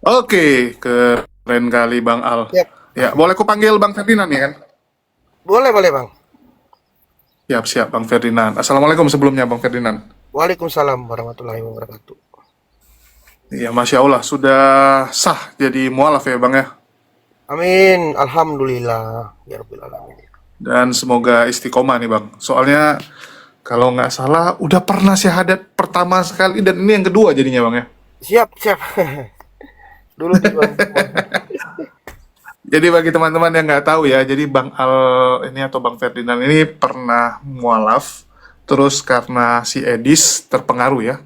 Oke, keren kali Bang Al. Yap. Ya, boleh ku panggil Bang Ferdinand ya kan? Boleh, boleh, Bang. Siap, siap Bang Ferdinand. Assalamualaikum sebelumnya Bang Ferdinand. Waalaikumsalam warahmatullahi wabarakatuh. Iya, Masya Allah, sudah sah jadi mualaf ya Bang ya. Amin. Alhamdulillah. Ya Rabbil Alamin. Dan semoga istiqomah nih Bang. Soalnya kalau nggak salah udah pernah syahadat pertama sekali dan ini yang kedua jadinya Bang ya. Siap, siap. Dulu di Bang. Jadi bagi teman-teman yang nggak tahu ya, jadi Bang Al ini atau Bang Ferdinand ini pernah mualaf, terus karena si Edis terpengaruh ya,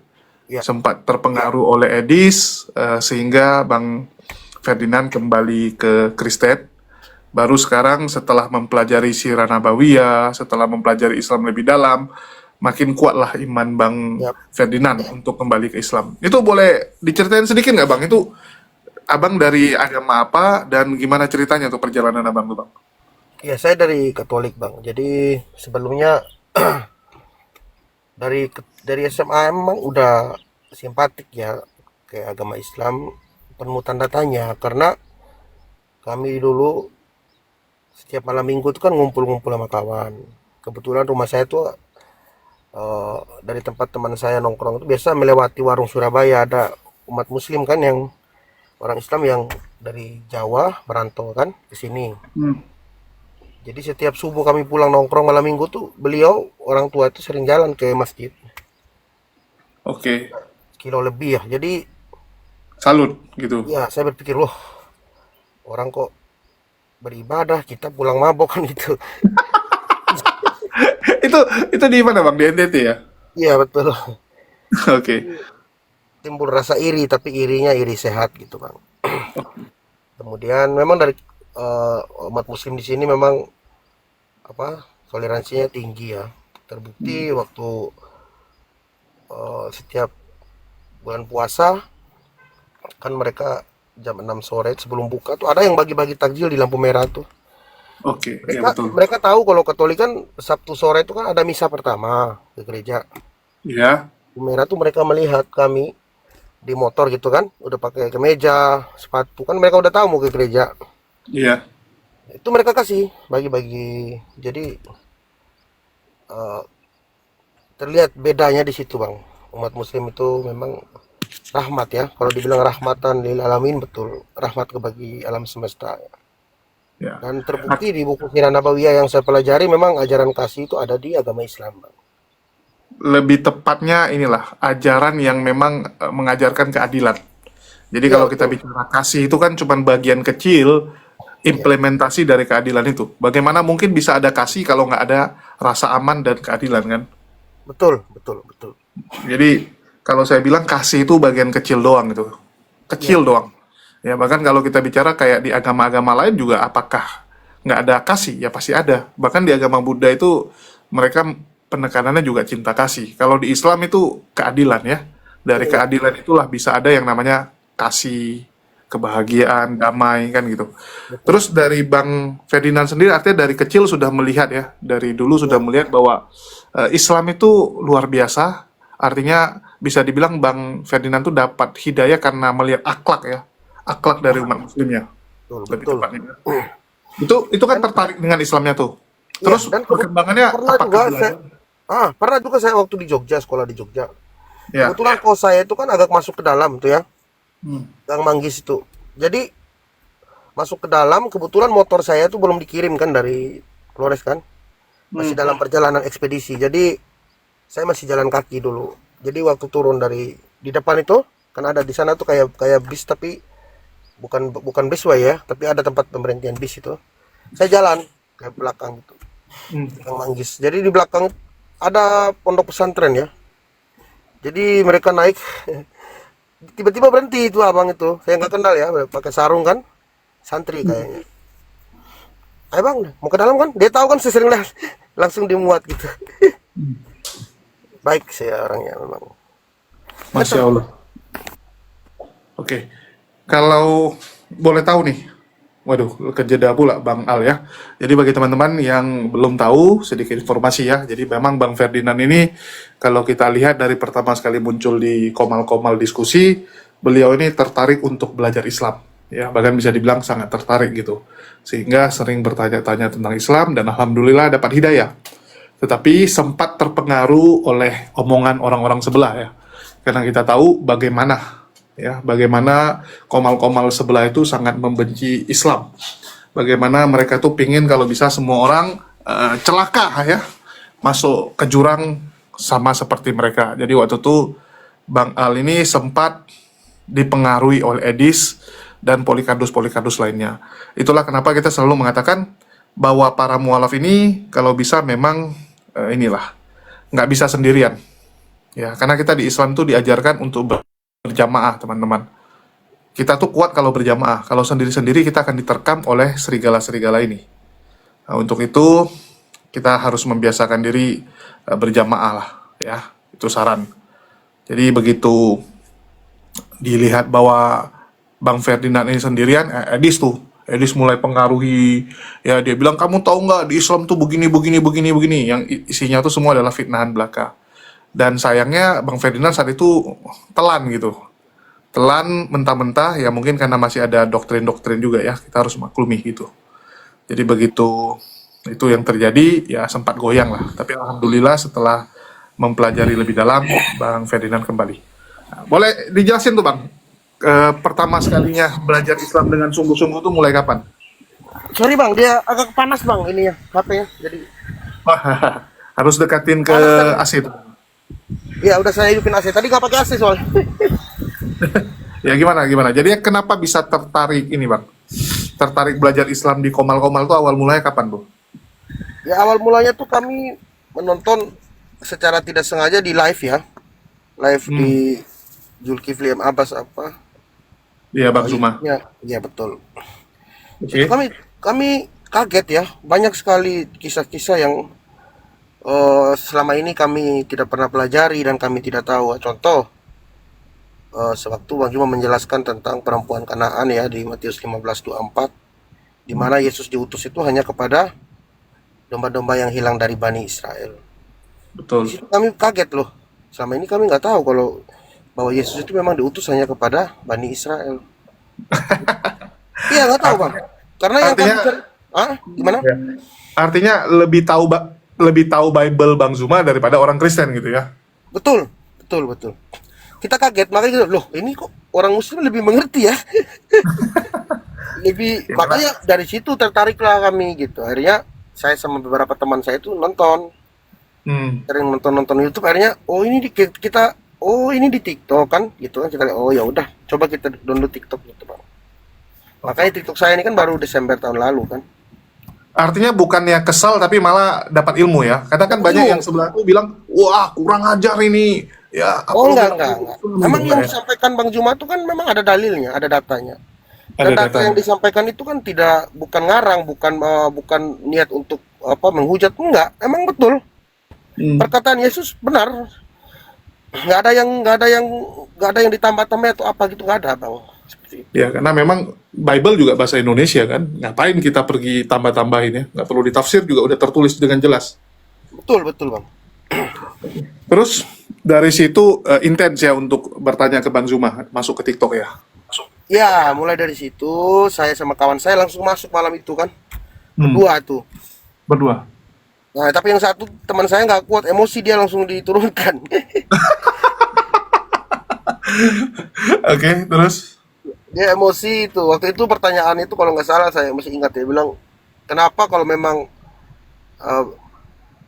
Ya, sempat terpengaruh oleh Edis, sehingga Bang Ferdinand kembali ke Kristen. Baru sekarang setelah mempelajari Sirah Nabawiyah, setelah mempelajari Islam lebih dalam, makin kuatlah iman Bang ya. Ferdinand untuk kembali ke Islam. Itu boleh diceritain sedikit nggak Bang? Itu Abang dari agama apa dan gimana ceritanya tuh perjalanan Abang tuh Bang? Ya, saya dari Katolik, Bang. Jadi sebelumnya dari SMA emang udah simpatik ya ke agama Islam, penuh tanda tanya karena kami dulu setiap malam minggu itu kan ngumpul-ngumpul sama kawan. Kebetulan rumah saya tuh dari tempat teman saya nongkrong itu biasa melewati warung Surabaya, ada umat muslim kan yang orang Islam yang dari Jawa merantau kan ke sini. Hmm. Jadi setiap subuh kami pulang nongkrong malam minggu tuh beliau orang tua itu sering jalan ke masjid Oke, kilo lebih ya. Jadi salut gitu. ya saya berpikir loh, orang kok beribadah kita pulang mabok kan gitu. itu itu di mana Bang? Di NTT ya? Iya betul. Oke. Timbul rasa iri tapi irinya iri sehat gitu bang. Kemudian memang dari umat muslim di sini memang apa toleransinya tinggi ya. Terbukti waktu setiap bulan puasa kan mereka jam 6 sore sebelum buka tuh ada yang bagi-bagi takjil di lampu merah tuh. Oke, ya Mereka betul. mereka tahu kalau Katolik kan Sabtu sore itu kan ada misa pertama ke gereja. Ya, Lampu merah tuh mereka melihat kami di motor gitu kan, udah pakai kemeja, sepatu kan mereka udah tahu mau ke gereja. iya. Itu mereka kasih bagi-bagi. Jadi eh, terlihat bedanya di situ, Bang. Umat muslim itu memang rahmat ya. Kalau dibilang rahmatan lil alamin betul, rahmat ke bagi alam semesta. Ya. Dan Nah, terbukti di buku Sirah Nabawiyah yang saya pelajari memang ajaran kasih itu ada di agama Islam, Bang. lebih tepatnya inilah ajaran yang memang mengajarkan keadilan. Jadi Iya kalau kita betul. bicara kasih itu kan cuma bagian kecil Iya, implementasi dari keadilan itu. Bagaimana mungkin bisa ada kasih kalau nggak ada rasa aman dan keadilan kan? betul, betul, betul. Jadi kalau saya bilang kasih itu bagian kecil doang gitu. Iya, Kecil doang. Ya bahkan kalau kita bicara kayak di agama-agama lain juga apakah nggak ada kasih? Ya pasti ada. Bahkan di agama Buddha itu mereka penekanannya juga cinta kasih. Kalau di Islam itu keadilan ya. Dari iya, keadilan itulah bisa ada yang namanya kasih, kebahagiaan, damai kan gitu. betul. Terus dari Bang Ferdinand sendiri artinya dari kecil sudah melihat ya, dari dulu sudah Iya, melihat bahwa Islam itu luar biasa. Artinya bisa dibilang Bang Ferdinand tuh dapat hidayah karena melihat akhlak ya, akhlak dari umat muslimnya betul, lebih betul. tepatnya. Itu kan Dan tertarik dengan Islamnya tuh. iya, Terus dan perkembangannya pernah apakah juga saya belajar? pernah juga saya waktu di Jogja, sekolah di Jogja. Ya. Kebetulan kos saya itu kan agak masuk ke dalam tuh ya, Hmm. Gang Manggis itu. Jadi masuk ke dalam, kebetulan motor saya itu belum dikirim kan dari Flores kan, masih Hmm. dalam perjalanan ekspedisi. Jadi saya masih jalan kaki dulu. Jadi waktu turun dari di depan itu kan ada di sana tuh kayak kayak bis tapi bukan bukan busway ya, tapi ada tempat pemberhentian bis itu. Saya jalan ke belakang gitu, Hmm. Gang Manggis. Jadi di belakang ada pondok pesantren ya. Jadi mereka naik, tiba-tiba berhenti itu abang itu. Saya nggak kenal ya, pakai sarung kan, santri kayaknya. Ayo bang, mau ke dalam kan? Dia tahu kan saya sering lihat, langsung dimuat gitu. Baik saya orangnya memang. Masya Betul. Allah. Oke. Kalau boleh tahu nih, waduh, kejeda pula Bang Al ya. Jadi bagi teman-teman yang belum tahu, sedikit informasi ya. Jadi memang Bang Ferdinand ini, kalau kita lihat dari pertama sekali muncul di Komal-Komal diskusi, beliau ini tertarik untuk belajar Islam, ya bahkan bisa dibilang sangat tertarik gitu, sehingga sering bertanya-tanya tentang Islam dan alhamdulillah dapat hidayah. Tetapi sempat terpengaruh oleh omongan orang-orang sebelah ya, karena kita tahu bagaimana komal-komal sebelah itu sangat membenci Islam, bagaimana mereka tuh pingin kalau bisa semua orang celaka ya, masuk ke jurang sama seperti mereka. Jadi waktu itu Bang Al ini sempat dipengaruhi oleh Edis dan Polikardus lainnya. Itulah kenapa kita selalu mengatakan bahwa para mualaf ini kalau bisa memang nggak bisa sendirian. Ya, karena kita di Islam tuh diajarkan untuk berjamaah, teman-teman. Kita tuh kuat kalau berjamaah. Kalau sendiri-sendiri kita akan diterkam oleh serigala-serigala ini. Nah, untuk itu kita harus membiasakan diri berjamaah lah, ya. Itu saran. Jadi begitu dilihat bahwa Bang Ferdinand ini sendirian, Edis mulai pengaruhi, ya dia bilang kamu tahu nggak di Islam tuh begini, yang isinya tuh semua adalah fitnahan belaka. Dan sayangnya Bang Ferdinand saat itu telan gitu, telan mentah-mentah ya, mungkin karena masih ada doktrin-doktrin juga ya, kita harus maklumi gitu. Jadi begitu itu yang terjadi ya sempat goyang lah, tapi alhamdulillah setelah mempelajari lebih dalam Bang Ferdinand kembali. Nah, boleh dijelasin tuh Bang, pertama sekalinya belajar Islam dengan sungguh-sungguh tuh mulai kapan? Sorry bang, dia agak panas bang ini ya HP-nya. Jadi Harus dekatin ke panas tadi. AC tuh. Ya udah saya hidupin AC. Tadi nggak pakai AC soalnya. Ya gimana? Jadi kenapa bisa tertarik ini Bang? Tertarik belajar Islam di Komal-Komal tuh awal mulanya kapan tuh? Ya awal mulanya tuh kami menonton secara tidak sengaja di live ya. Live di Zulkifli M. Abbas apa? Iya Bang Zuma. Ya betul. Oke. Itu kami kaget ya. Banyak sekali kisah-kisah yang selama ini kami tidak pernah pelajari dan kami tidak tahu. Contoh, sewaktu Bang Juma menjelaskan tentang perempuan Kanaan ya di Matius 15:24, di mana Yesus diutus itu hanya kepada domba-domba yang hilang dari Bani Israel. Di Betul. situ kami kaget loh. Selama ini kami nggak tahu kalau bahwa Yesus itu memang diutus hanya kepada Bani Israel. Iya nggak tahu bang. Karena yang kami Artinya, gimana? ya. Artinya lebih tahu Bible Bang Zuma daripada orang Kristen gitu ya. Betul. Kita kaget makanya gitu, loh ini kok orang Muslim lebih mengerti ya. Ya, Makanya dari situ tertariklah kami gitu. Akhirnya saya sama beberapa teman saya itu sering nonton YouTube. Akhirnya ini di TikTok kan gitu kan, kita lihat, oh ya udah coba kita download TikTok gitu bang. Makanya TikTok saya ini kan baru Desember tahun lalu kan. Artinya bukannya kesal tapi malah dapat ilmu ya. Karena kan banyak yang sebelah tuh bilang, wah kurang ajar ini. Ya, Enggak. Memang yang disampaikan Bang Juma itu kan memang ada dalilnya, ada datanya. Dan data yang disampaikan itu kan bukan ngarang, bukan niat untuk menghujat, enggak. Emang betul. Perkataan Yesus benar. Nggak ada yang ditambah-tambah atau apa gitu, nggak ada bang. Seperti itu. Ya karena memang Bible juga bahasa Indonesia kan, ngapain kita pergi tambah-tambahin ya, nggak perlu ditafsir juga udah tertulis dengan jelas. Betul bang. Terus dari situ intens ya untuk bertanya ke Bang Zuma, masuk ke TikTok ya. Ya mulai dari situ saya sama kawan saya langsung masuk malam itu kan, Berdua. Nah tapi yang satu teman saya nggak kuat, emosi dia langsung diturunkan. Oke, terus? Dia emosi itu. Waktu itu pertanyaan itu kalau nggak salah saya masih ingat, dia bilang kenapa kalau memang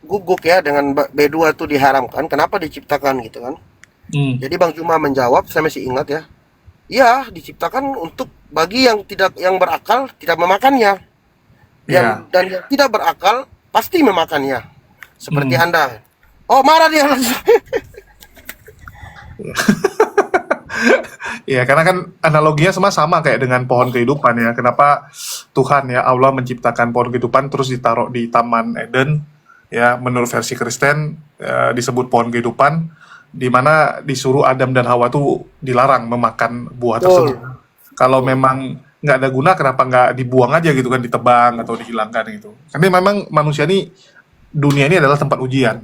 guguk ya dengan B2 itu diharamkan, kenapa diciptakan gitu kan. Jadi Bang Juma menjawab, saya masih ingat ya, iya diciptakan untuk bagi yang berakal tidak memakannya, dan yang tidak berakal pasti memakannya, seperti Anda. Oh marah dia langsung. Ya karena kan analoginya sama kayak dengan pohon kehidupan ya. Kenapa Tuhan ya Allah menciptakan pohon kehidupan terus ditaruh di Taman Eden ya, menurut versi Kristen disebut pohon kehidupan, di mana disuruh Adam dan Hawa tuh dilarang memakan buah tersebut. Kalau memang nggak ada guna, kenapa nggak dibuang aja gitu kan, ditebang atau dihilangkan gitu. Karena memang manusia ini, dunia ini adalah tempat ujian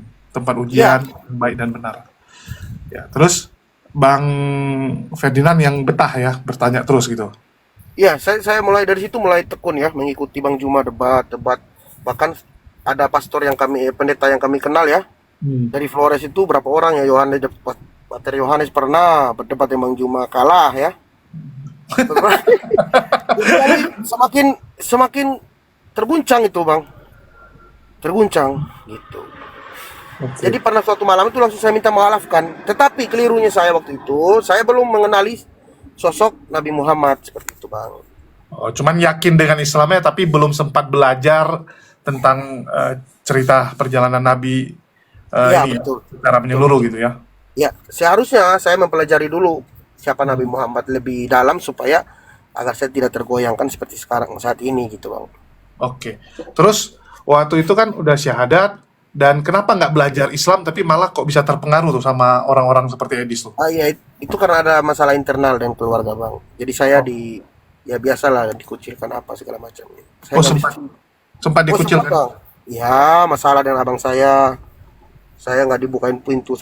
baik dan benar. Ya, terus Bang Ferdinand yang betah ya bertanya terus gitu. Iya, saya mulai dari situ, mulai tekun ya, mengikuti Bang Juma debat. Bahkan ada pastor yang kami, pendeta yang kami kenal ya, Hmm. dari Flores itu berapa orang ya, Pater Yohanes pernah berdebat dengan Bang Juma, kalah ya. Jadi semakin semakin terguncang itu Bang, terguncang gitu. Oke. Jadi pernah suatu malam itu langsung saya minta maafkan. Tetapi kelirunya saya waktu itu, saya belum mengenali sosok Nabi Muhammad seperti itu Bang. Oh, cuman yakin dengan Islamnya tapi belum sempat belajar tentang cerita perjalanan Nabi Iya ini ya, betul, secara betul, menyeluruh betul. gitu ya. Ya, seharusnya saya mempelajari dulu siapa Nabi Hmm. Muhammad lebih dalam supaya agar saya tidak tergoyangkan seperti sekarang saat ini gitu Bang. Oke. Terus waktu itu kan udah syahadat dan kenapa nggak belajar Islam tapi malah kok bisa terpengaruh tuh sama orang-orang seperti Edis tuh? Ah iya, itu karena ada masalah internal dan keluarga Bang. Jadi saya Oh, ya biasalah dikucilkan apa segala macam. Saya oh nggak bisa. sempat sempat Oh sempat dikucilkan. Bang. Ya masalah dengan abang saya nggak dibukain pintu,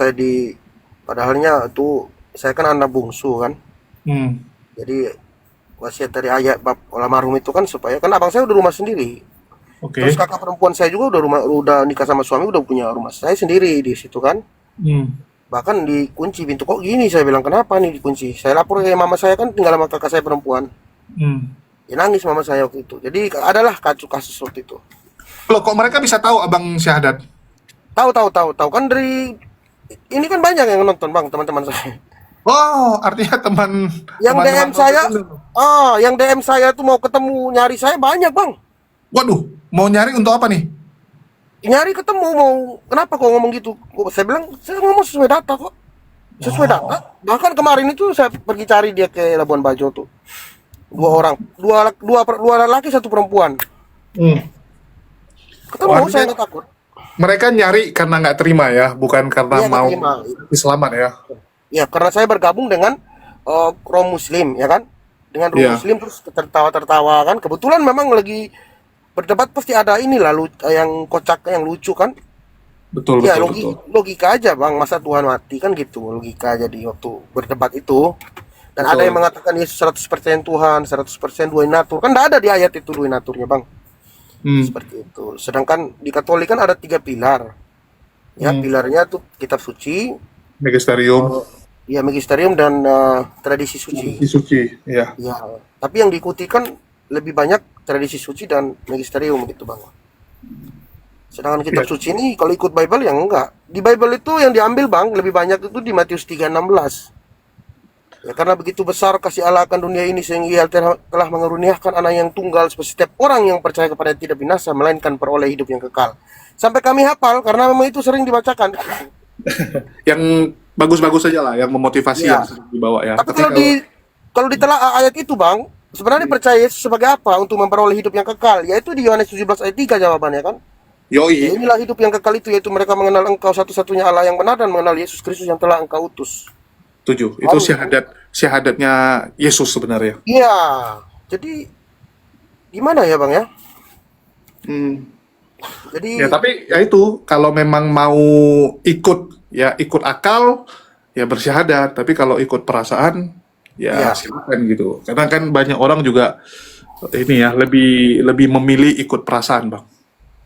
padahalnya itu saya kan anak bungsu kan. Hmm. Jadi wasiat dari ayah bab almarhum itu kan supaya kan abang saya udah rumah sendiri. Terus Oke. kakak perempuan saya juga udah nikah sama suami, udah punya rumah saya sendiri di situ kan. Hmm. Bahkan dikunci pintu, kok gini, saya bilang kenapa nih dikunci. Saya lapor ke mama saya, kan tinggal sama kakak saya perempuan. Hmm. Ya nangis mama saya waktu itu. Jadi adalah kasus seperti itu. Loh, kok mereka bisa tahu abang syahadat? Tahu kan dari ini kan banyak yang nonton Bang, teman-teman saya. Oh, artinya Yang teman-teman DM nonton saya, ini. yang DM saya tuh mau ketemu, nyari saya banyak Bang. Waduh, mau nyari untuk apa nih? Nyari ketemu, mau kenapa kok ngomong gitu? Saya bilang saya ngomong sesuai data kok. Sesuai Oh. data. Bahkan kemarin itu saya pergi cari dia ke Labuan Bajo tuh. Dua orang, dua laki satu perempuan. Hmm. Oh, Ketemu, saya artinya nggak takut. mereka nyari karena nggak terima ya, bukan karena Iya nggak mau terima. Islaman ya. Ya karena saya bergabung dengan Rom Muslim ya kan. Dengan Rom Iya, Muslim terus tertawa-tertawa kan. Kebetulan memang lagi berdebat pasti ada inilah yang kocak, yang lucu kan. betul Ya betul betul. logika aja Bang, masa Tuhan mati kan gitu. Logika aja di waktu berdebat itu. Dan ada yang Betul. mengatakan Yesus 100% Tuhan, 100% dua natur. Kan tidak ada di ayat itu dua naturnya Bang. Hmm. Seperti itu. Sedangkan di Katolik kan ada tiga pilar. Ya, Hmm. pilarnya tuh kitab suci, Magisterium, eh, ya magisterium dan tradisi suci. tradisi suci, ya. Ya, tapi yang diikuti kan lebih banyak tradisi suci dan magisterium gitu Bang. Sedangkan kitab Ya. suci ini kalau ikut Bible yang enggak. Di Bible itu yang diambil Bang lebih banyak itu di Matius 3:16. Ya karena begitu besar kasih Allah akan dunia ini sehingga ia telah mengaruniakan anak yang tunggal supaya setiap orang yang percaya kepada tidak binasa melainkan peroleh hidup yang kekal. Sampai kami hafal karena memang itu sering dibacakan. Yang bagus-bagus saja lah, yang memotivasi yang Iya. sering dibawa ya. Tapi Tapi kalau kalau ditelaah ayat itu Bang, sebenarnya percaya Yesus sebagai apa untuk memperoleh hidup yang kekal? Yaitu di Yohanes 17 ayat 3 jawabannya kan. Ya yoi, inilah hidup yang kekal itu, yaitu mereka mengenal Engkau satu-satunya Allah yang benar dan mengenal Yesus Kristus yang telah Engkau utus. tujuh. Itu Lalu, syahadatnya Yesus sebenarnya. iya. Jadi gimana ya Bang ya? Hmm. Ya Jadi tapi ya itu kalau memang mau ikut ya ikut akal ya bersyahadat. Tapi kalau ikut perasaan ya ya, silakan gitu. Karena kan banyak orang juga ini ya lebih lebih memilih ikut perasaan bang.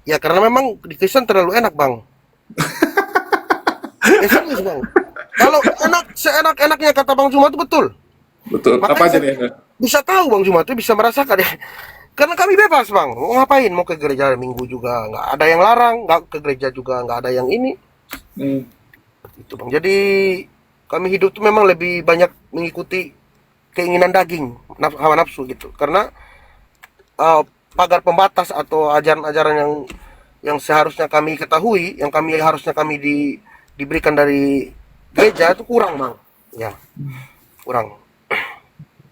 ya karena memang di Kristen terlalu enak Bang. Ya serius Bang. Kalau seenak-enaknya kata Bang Juma itu betul. Betul. Apa Makanya aja saya nih? bisa tahu Bang Juma itu bisa merasakan ya. Karena kami bebas Bang. Mau ngapain? Mau ke gereja minggu juga nggak ada yang larang, nggak ke gereja juga nggak ada yang ini. Hmm. Itu Bang. Jadi kami hidup tuh memang lebih banyak mengikuti keinginan daging, hawa nafsu gitu. Karena eh, pagar pembatas atau ajaran-ajaran yang seharusnya kami ketahui, yang harusnya kami diberikan dari gereja itu kurang Bang. Ya, kurang.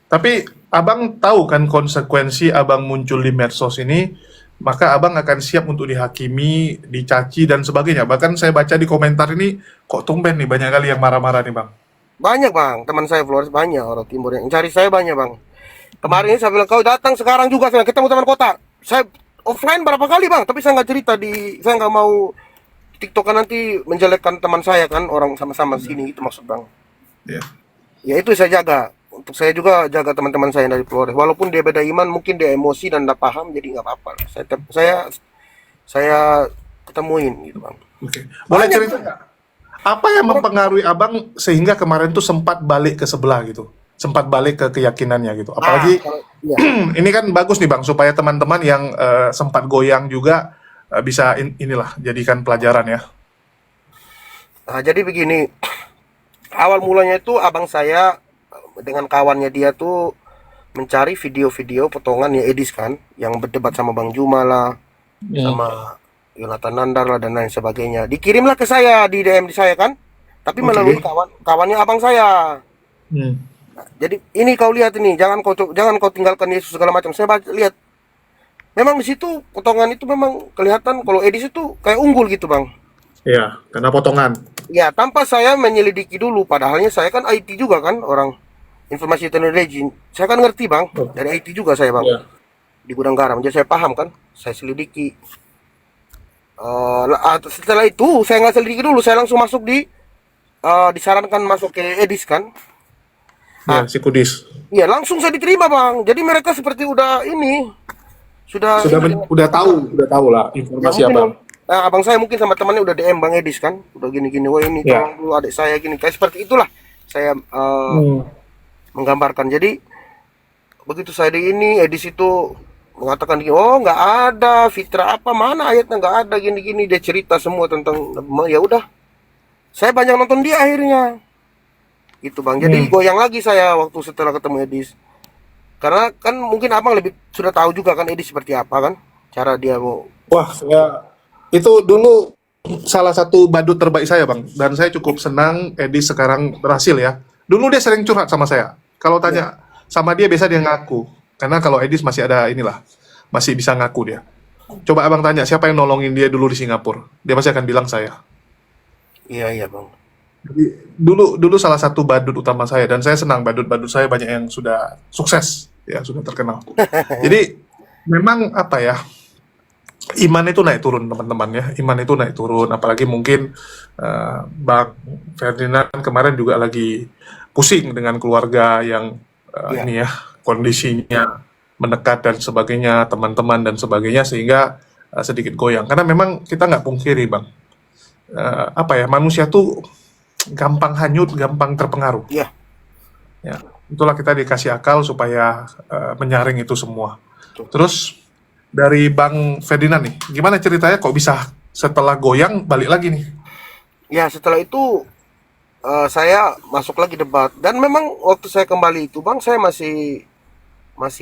Tapi abang tahu kan konsekuensi abang muncul di medsos ini, maka abang akan siap untuk dihakimi, dicaci dan sebagainya. Bahkan saya baca di komentar ini, kok tumben nih banyak kali yang marah-marah nih bang. Banyak Bang, teman saya Flores banyak orang timur yang cari saya banyak Bang. Kemarin ini saya bilang kau datang sekarang juga saya ketemu teman kota. Saya offline berapa kali Bang, tapi saya nggak cerita saya nggak mau TikTokan nanti menjelekkan teman saya kan orang sama-sama sini itu maksud Bang. Ya. Ya itu saya jaga. Untuk saya juga jaga teman-teman saya dari Flores. Walaupun dia beda iman, mungkin dia emosi dan tidak paham, jadi nggak apa-apa. Saya ketemuin gitu bang. Oke. Boleh Banyak cerita nggak? Apa yang mempengaruhi abang sehingga kemarin tuh sempat balik ke sebelah gitu? Sempat balik ke keyakinannya gitu. Apalagi Kalau iya. ini kan bagus nih bang, supaya teman-teman yang sempat goyang juga bisa inilah jadikan pelajaran ya. Nah, jadi begini, awal mulanya itu abang saya dengan kawannya dia tuh mencari video-video potongan ya Edis kan, yang berdebat sama Bang Juma lah, Hmm. sama Yonatan Nandar lah dan lain sebagainya. Dikirimlah ke saya di DM di saya kan, tapi melalui Oke. kawannya abang saya. Hmm. Jadi ini kau lihat ini, jangan kau tinggalkan Yesus segala macam. Saya lihat, memang di situ potongan itu memang kelihatan kalau Edis itu kayak unggul gitu bang. Iya, karena potongan. Ya tanpa saya menyelidiki dulu, padahalnya saya kan IT juga kan, orang informasi teknologi. Saya kan ngerti bang, Oh, dari IT juga saya bang, iya. di gudang garam. Jadi saya paham kan, saya selidiki. Setelah itu saya nggak selidiki dulu, saya langsung masuk disarankan masuk ke Edis kan. Iya, Ah, si Kudis. iya langsung saya diterima bang. Jadi mereka seperti udah ini, sudah Sudah ini dengan, udah tahu lah ya informasi mungkin abang. abang saya mungkin sama temannya udah DM bang Edis kan, udah gini-gini, wah ini Ya. tolong dulu adik saya gini, kayak seperti itulah saya Hmm. menggambarkan. Jadi begitu saya di ini Edis itu mengatakan gini, oh nggak ada fitrah apa mana ayatnya nggak ada gini-gini, dia cerita semua tentang ya udah saya banyak nonton dia akhirnya gitu bang. Jadi Hmm. goyang lagi saya waktu setelah ketemu Edis, karena kan mungkin abang lebih sudah tahu juga kan Edis seperti apa kan cara dia mau. Wah, itu dulu salah satu badut terbaik saya, Bang. Dan saya cukup senang Edi sekarang berhasil ya. Dulu dia sering curhat sama saya. Kalau Ya, tanya sama dia biasa dia ngaku. Karena kalau Edis masih ada inilah, masih bisa ngaku dia. Coba Abang tanya siapa yang nolongin dia dulu di Singapura. Dia pasti akan bilang saya. iya iya bang. Jadi dulu dulu salah satu badut utama saya dan saya senang badut-badut saya banyak yang sudah sukses ya, sudah terkenal. Jadi memang apa ya? Iman itu naik turun teman-teman ya, iman itu naik turun, apalagi mungkin Bang Ferdinand kemarin juga lagi pusing dengan keluarga yang Iya, ini ya kondisinya mendekat dan sebagainya, teman-teman dan sebagainya sehingga sedikit goyang. Karena memang kita nggak pungkiri Bang, apa ya manusia tuh gampang hanyut, gampang terpengaruh. iya. Ya, itulah kita dikasih akal supaya menyaring itu semua. Tuh. Terus dari Bang Ferdinand nih, gimana ceritanya kok bisa setelah goyang balik lagi nih? Ya setelah itu saya masuk lagi debat dan memang waktu saya kembali itu bang saya masih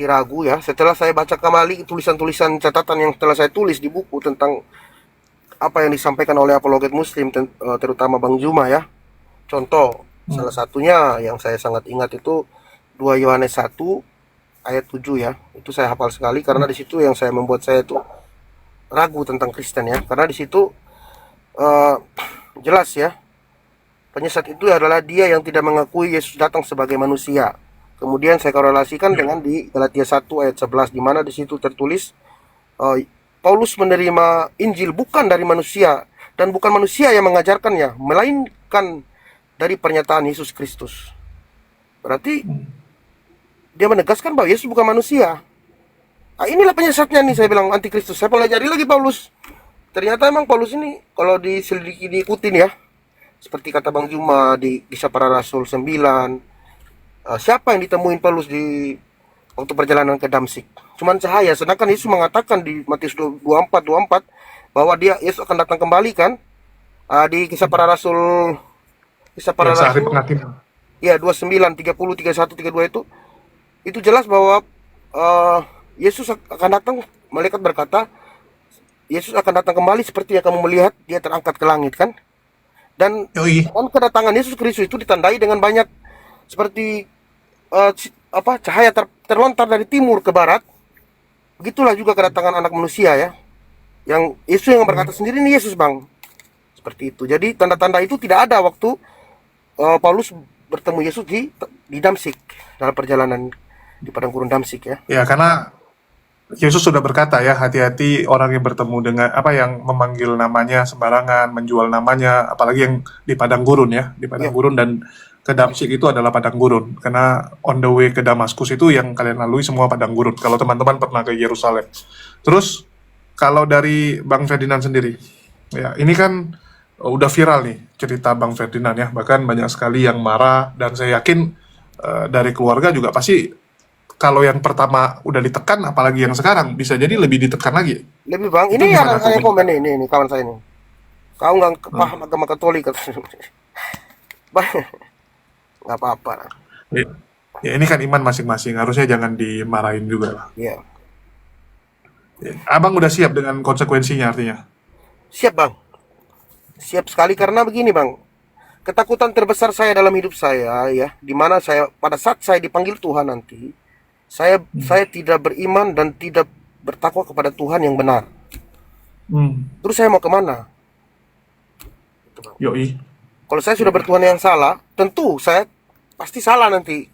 ragu ya setelah saya baca kembali tulisan-tulisan catatan yang telah saya tulis di buku tentang apa yang disampaikan oleh apologet muslim terutama Bang Juma ya. Contoh Hmm. salah satunya yang saya sangat ingat itu 2 Yohanes 1 ayat 7 ya. Itu saya hafal sekali karena di situ yang saya membuat saya itu ragu tentang Kristen ya. Karena di situ eh, jelas ya, penyesat itu adalah dia yang tidak mengakui Yesus datang sebagai manusia. Kemudian saya korelasikan Ya. dengan di Galatia 1 ayat 11 di mana di situ tertulis Paulus menerima Injil bukan dari manusia dan bukan manusia yang mengajarkannya, melainkan dari pernyataan Yesus Kristus. Berarti dia menegaskan bahwa Yesus bukan manusia. Nah, inilah penyesatnya nih saya bilang antikristus. Saya pelajari lagi Paulus. Ternyata emang Paulus ini kalau diselidiki diikutin ya, seperti kata Bang Juma di Kisah Para Rasul 9, siapa yang ditemuin Paulus di waktu perjalanan ke Damsik? Cuman cahaya, sedangkan Yesus mengatakan di Matius 24 bahwa Yesus akan datang kembali kan. Di Kisah Ya, Para sehari Rasul penghakiman. ya 29, 30, 31, 32 itu jelas bahwa eh, Yesus akan datang, malaikat berkata Yesus akan datang kembali seperti yang kamu melihat dia terangkat ke langit kan. Dan Yoi. kedatangan Yesus Kristus itu ditandai dengan banyak seperti cahaya terlontar dari timur ke barat. Begitulah juga kedatangan anak manusia ya. Yang Yesus yang berkata sendiri ini Yesus bang. Seperti itu. Jadi tanda-tanda itu tidak ada waktu Paulus bertemu Yesus di Damsik dalam perjalanan di padang gurun Damsik ya. Ya, karena Yesus sudah berkata ya, hati-hati orang yang bertemu dengan apa yang memanggil namanya sembarangan, menjual namanya, apalagi yang di padang gurun ya, di padang Ya, gurun dan ke Damsyik itu adalah padang gurun, karena on the way ke Damaskus itu yang kalian lalui semua padang gurun. Kalau teman-teman pernah ke Yerusalem, terus kalau dari Bang Ferdinand sendiri, ya ini kan udah viral nih cerita Bang Ferdinand ya, bahkan banyak sekali yang marah dan saya yakin dari keluarga juga pasti kalau yang pertama udah ditekan, apalagi yang sekarang bisa jadi lebih ditekan lagi. Lebih bang, Itu ini gimana ada tuh? yang komen ini kawan saya ini. Kau nggak Hmm. paham agama Katolik katanya. Bang, nggak apa-apa. Ya, ya ini kan iman masing-masing, harusnya jangan dimarahin juga lah. Ya, Ya, Abang udah siap dengan konsekuensinya artinya. siap bang, siap sekali karena begini bang. Ketakutan terbesar saya dalam hidup saya ya, di mana saya pada saat saya dipanggil Tuhan nanti, saya tidak beriman dan tidak bertakwa kepada Tuhan yang benar. Hmm. Terus saya mau kemana? Gitu, Bang. Yoi. Kalau saya sudah bertuhan yang salah, tentu saya pasti salah nanti.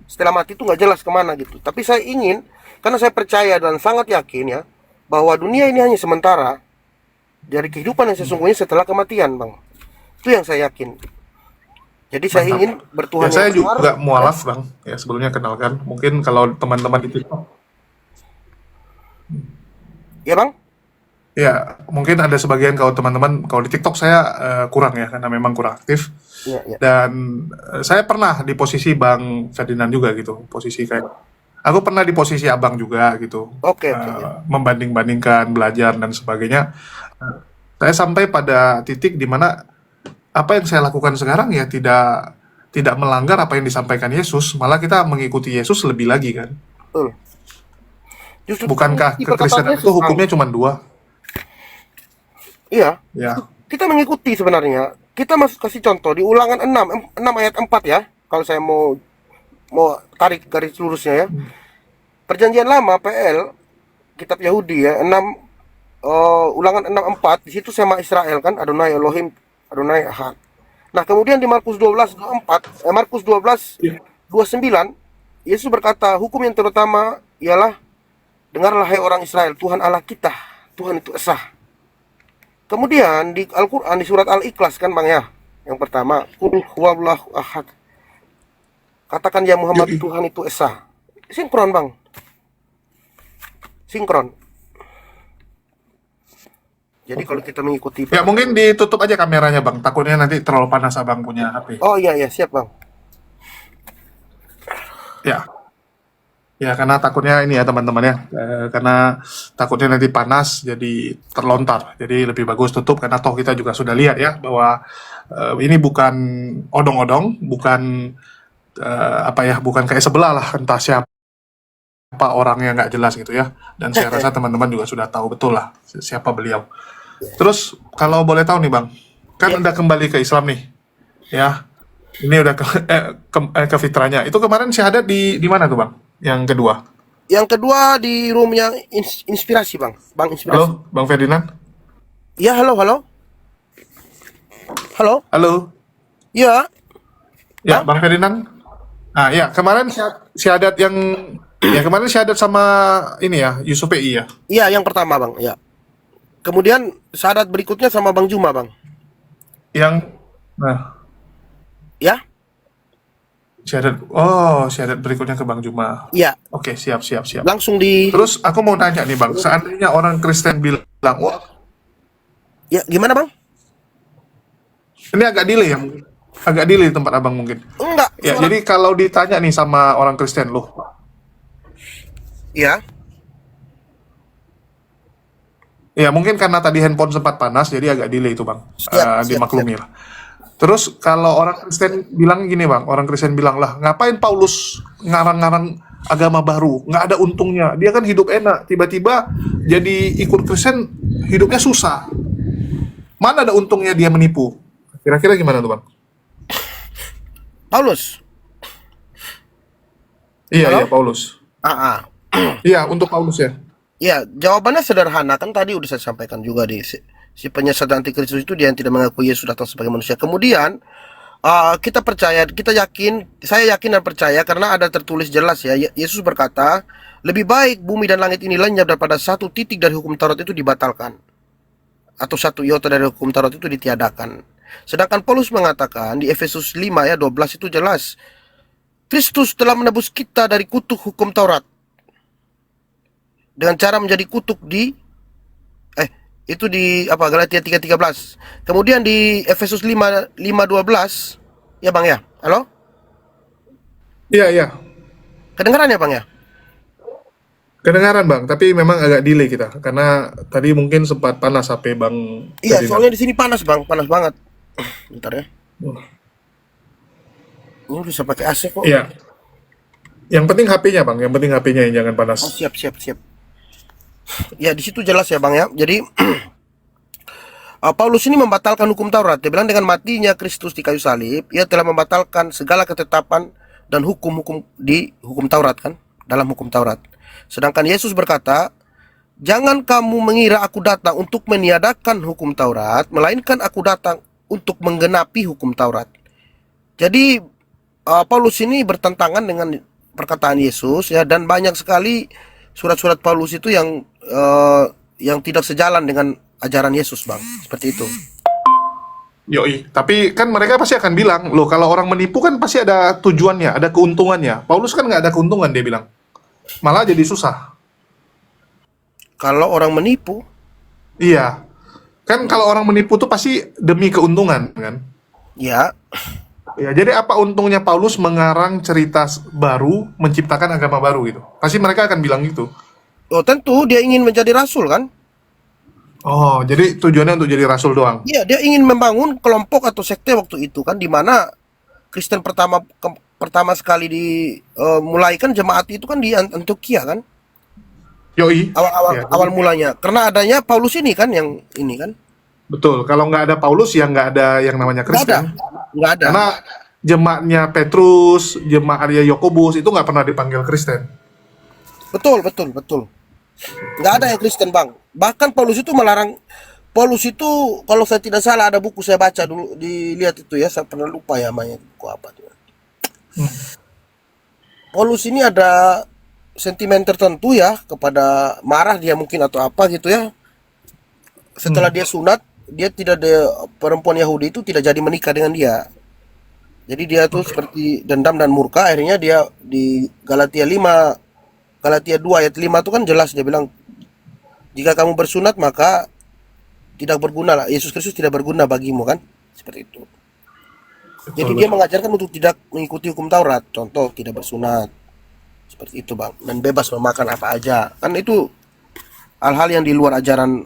Setelah mati itu nggak jelas kemana gitu. Tapi saya ingin, karena saya percaya dan sangat yakin ya, bahwa dunia ini hanya sementara dari kehidupan yang sesungguhnya setelah kematian, bang. Itu yang saya yakin. Jadi saya Mantap. ingin Ya bertuhan saya yang benar. juga mualaf bang. Ya sebelumnya kenalkan. Mungkin kalau teman-teman di TikTok, Ya bang? ya mungkin ada sebagian kalau teman-teman kalau di TikTok saya kurang ya karena memang kurang aktif. Ya, ya. Dan saya pernah di posisi Bang Ferdinand juga gitu. Posisi kayak aku pernah di posisi abang juga gitu. Oke, oke. Ya. Membanding-bandingkan belajar dan sebagainya. Saya sampai pada titik di mana apa yang saya lakukan sekarang ya tidak melanggar apa yang disampaikan Yesus, malah kita mengikuti Yesus lebih lagi kan. Betul. Justru Bukankah mengikuti perkataan kekristenan itu Yesus, bang. hukumnya cuma dua? Iya. Ya. Kita mengikuti sebenarnya. Kita masih kasih contoh di Ulangan 6 ayat 4 ya. Kalau saya mau tarik garis lurusnya ya. Perjanjian Lama PL kitab Yahudi ya 6 Ulangan 6:4 di situ sama Israel kan Adonai Elohim Adonai Ahad. Nah, kemudian di Markus 12:24 Markus 12:29 Yesus berkata, hukum yang terutama ialah dengarlah hai orang Israel, Tuhan Allah kita, Tuhan itu esa. Kemudian di Al-Quran di surat Al-Ikhlas kan bang ya, yang pertama Qul huwallahu ahad, katakan ya Muhammad, Yoi. Tuhan itu esa. Sinkron bang, sinkron. Jadi kalau kita mengikuti, Ya mungkin ditutup aja kameranya bang, takutnya nanti terlalu panas abang punya HP. oh iya ya siap bang. Ya, ya karena takutnya ini ya teman-teman ya, karena takutnya nanti panas jadi terlontar. Jadi lebih bagus tutup karena toh kita juga sudah lihat ya bahwa ini bukan odong-odong, bukan apa ya, bukan kayak sebelah lah entah siapa orangnya nggak jelas gitu ya. Dan saya rasa teman-teman juga sudah tahu betul lah siapa beliau. Terus kalau boleh tahu nih bang, kan Ya. udah kembali ke Islam nih, ya. Ini udah ke fitranya. Itu kemarin syahadat di mana tuh bang? Yang kedua. Yang kedua di roomnya inspirasi bang, bang inspirasi. Halo, Bang Ferdinand. Ya halo halo halo. Halo. Ya Ya, bang. Bang Ferdinand. Ah, ya, kemarin syahadat yang ya kemarin syahadat sama ini ya, Yusuf PI ya. Iya yang pertama bang ya. Kemudian syahadat berikutnya sama Bang Juma bang. Yang nah, Ya syahadat berikutnya ke Bang Juma. ya Oke, siap, siap, siap. langsung di. Terus aku mau tanya nih, Bang, seandainya orang Kristen bilang, "Wah, Ya gimana bang? ini agak delay ya, mungkin. Agak delay di tempat Abang mungkin." Enggak. Ya, jadi kalau ditanya nih sama orang Kristen, "Loh, Ya ya mungkin karena tadi handphone sempat panas jadi agak delay itu bang. Siap, Dimaklumi lah. Terus kalau orang Kristen bilang gini bang, orang Kristen bilang lah ngapain Paulus ngarang-ngarang agama baru, nggak ada untungnya, dia kan hidup enak, tiba-tiba jadi ikut Kristen hidupnya susah, mana ada untungnya dia menipu, kira-kira gimana tuh bang? Paulus. Iya Halo? iya Paulus, Ah. iya untuk Paulus ya. Ya jawabannya sederhana kan tadi udah saya sampaikan juga di si penyesat antikristus itu dia yang tidak mengakui Yesus datang sebagai manusia. Kemudian kita percaya, kita yakin, saya yakin dan percaya karena ada tertulis jelas ya. Yesus berkata, lebih baik bumi dan langit ini lenyap daripada satu titik dari hukum Taurat itu dibatalkan, atau satu iota dari hukum Taurat itu ditiadakan. Sedangkan Paulus mengatakan di Efesus 5 ayat 12 itu jelas, Kristus telah menebus kita dari kutuk hukum Taurat dengan cara menjadi kutuk di itu di apa, Galatia 3:13. Kemudian di Efesus 5:12 ya Bang ya. Halo? Iya, iya. Kedengaran ya Bang ya? Kedengaran Bang, tapi memang agak delay kita karena tadi mungkin sempat panas HP Bang Iya, Ferdinand. soalnya di sini panas Bang, panas banget. Bentar ya. Wah. Ini bisa pakai AC kok. Iya. Yang penting HP-nya Bang, yang penting HP-nya yang jangan panas. Oh, siap siap siap. Ya, di situ jelas ya Bang ya. Jadi Paulus ini membatalkan hukum Taurat. Dia bilang dengan matinya Kristus di kayu salib, ia telah membatalkan segala ketetapan dan hukum-hukum di hukum Taurat kan, dalam hukum Taurat. Sedangkan Yesus berkata, "Jangan kamu mengira aku datang untuk meniadakan hukum Taurat, melainkan aku datang untuk menggenapi hukum Taurat." Jadi Paulus ini bertentangan dengan perkataan Yesus ya, dan banyak sekali surat-surat Paulus itu yang tidak sejalan dengan ajaran Yesus, Bang. Seperti itu. Yoi, tapi kan mereka pasti akan bilang, loh kalau orang menipu kan pasti ada tujuannya, ada keuntungannya. Paulus kan nggak ada keuntungan dia bilang, malah jadi susah. Kalau orang menipu, Iya, kan kalau orang menipu tuh pasti demi keuntungan kan. ya, Ya, jadi apa untungnya Paulus mengarang cerita baru, menciptakan agama baru gitu? Pasti mereka akan bilang gitu. oh tentu dia ingin menjadi rasul kan? Oh, jadi tujuannya untuk jadi rasul doang. Iya, dia ingin membangun kelompok atau sekte waktu itu kan, di mana Kristen pertama sekali mulai kan jemaat itu kan di Antioquia kan, Yoi. awal-awal Ya, awal mulanya. Karena adanya Paulus ini kan yang ini kan, betul. Kalau nggak ada Paulus ya nggak ada yang namanya nggak ada, Kristen. nggak ada. Karena jemaatnya Petrus, jemaatnya Yakobus itu nggak pernah dipanggil Kristen. Betul, betul, betul. Nggak ada yang Kristen Bang. Bahkan Paulus itu melarang. Paulus itu kalau saya tidak salah ada buku saya baca dulu, dilihat itu ya, saya pernah lupa ya namanya buku apa tuh. Paulus ini ada sentimen tertentu ya, kepada marah dia mungkin atau apa gitu ya. Setelah dia sunat, dia tidak ada, perempuan Yahudi itu tidak jadi menikah dengan dia. Jadi dia tuh seperti dendam dan murka, akhirnya dia di Galatia 2 ayat 5 itu kan jelas dia bilang, jika kamu bersunat maka tidak berguna lah, Yesus Kristus tidak berguna bagimu kan, seperti itu. Jadi dia mengajarkan untuk tidak mengikuti hukum Taurat, contoh tidak bersunat, seperti itu Bang, dan bebas memakan apa aja, kan itu hal-hal yang di luar ajaran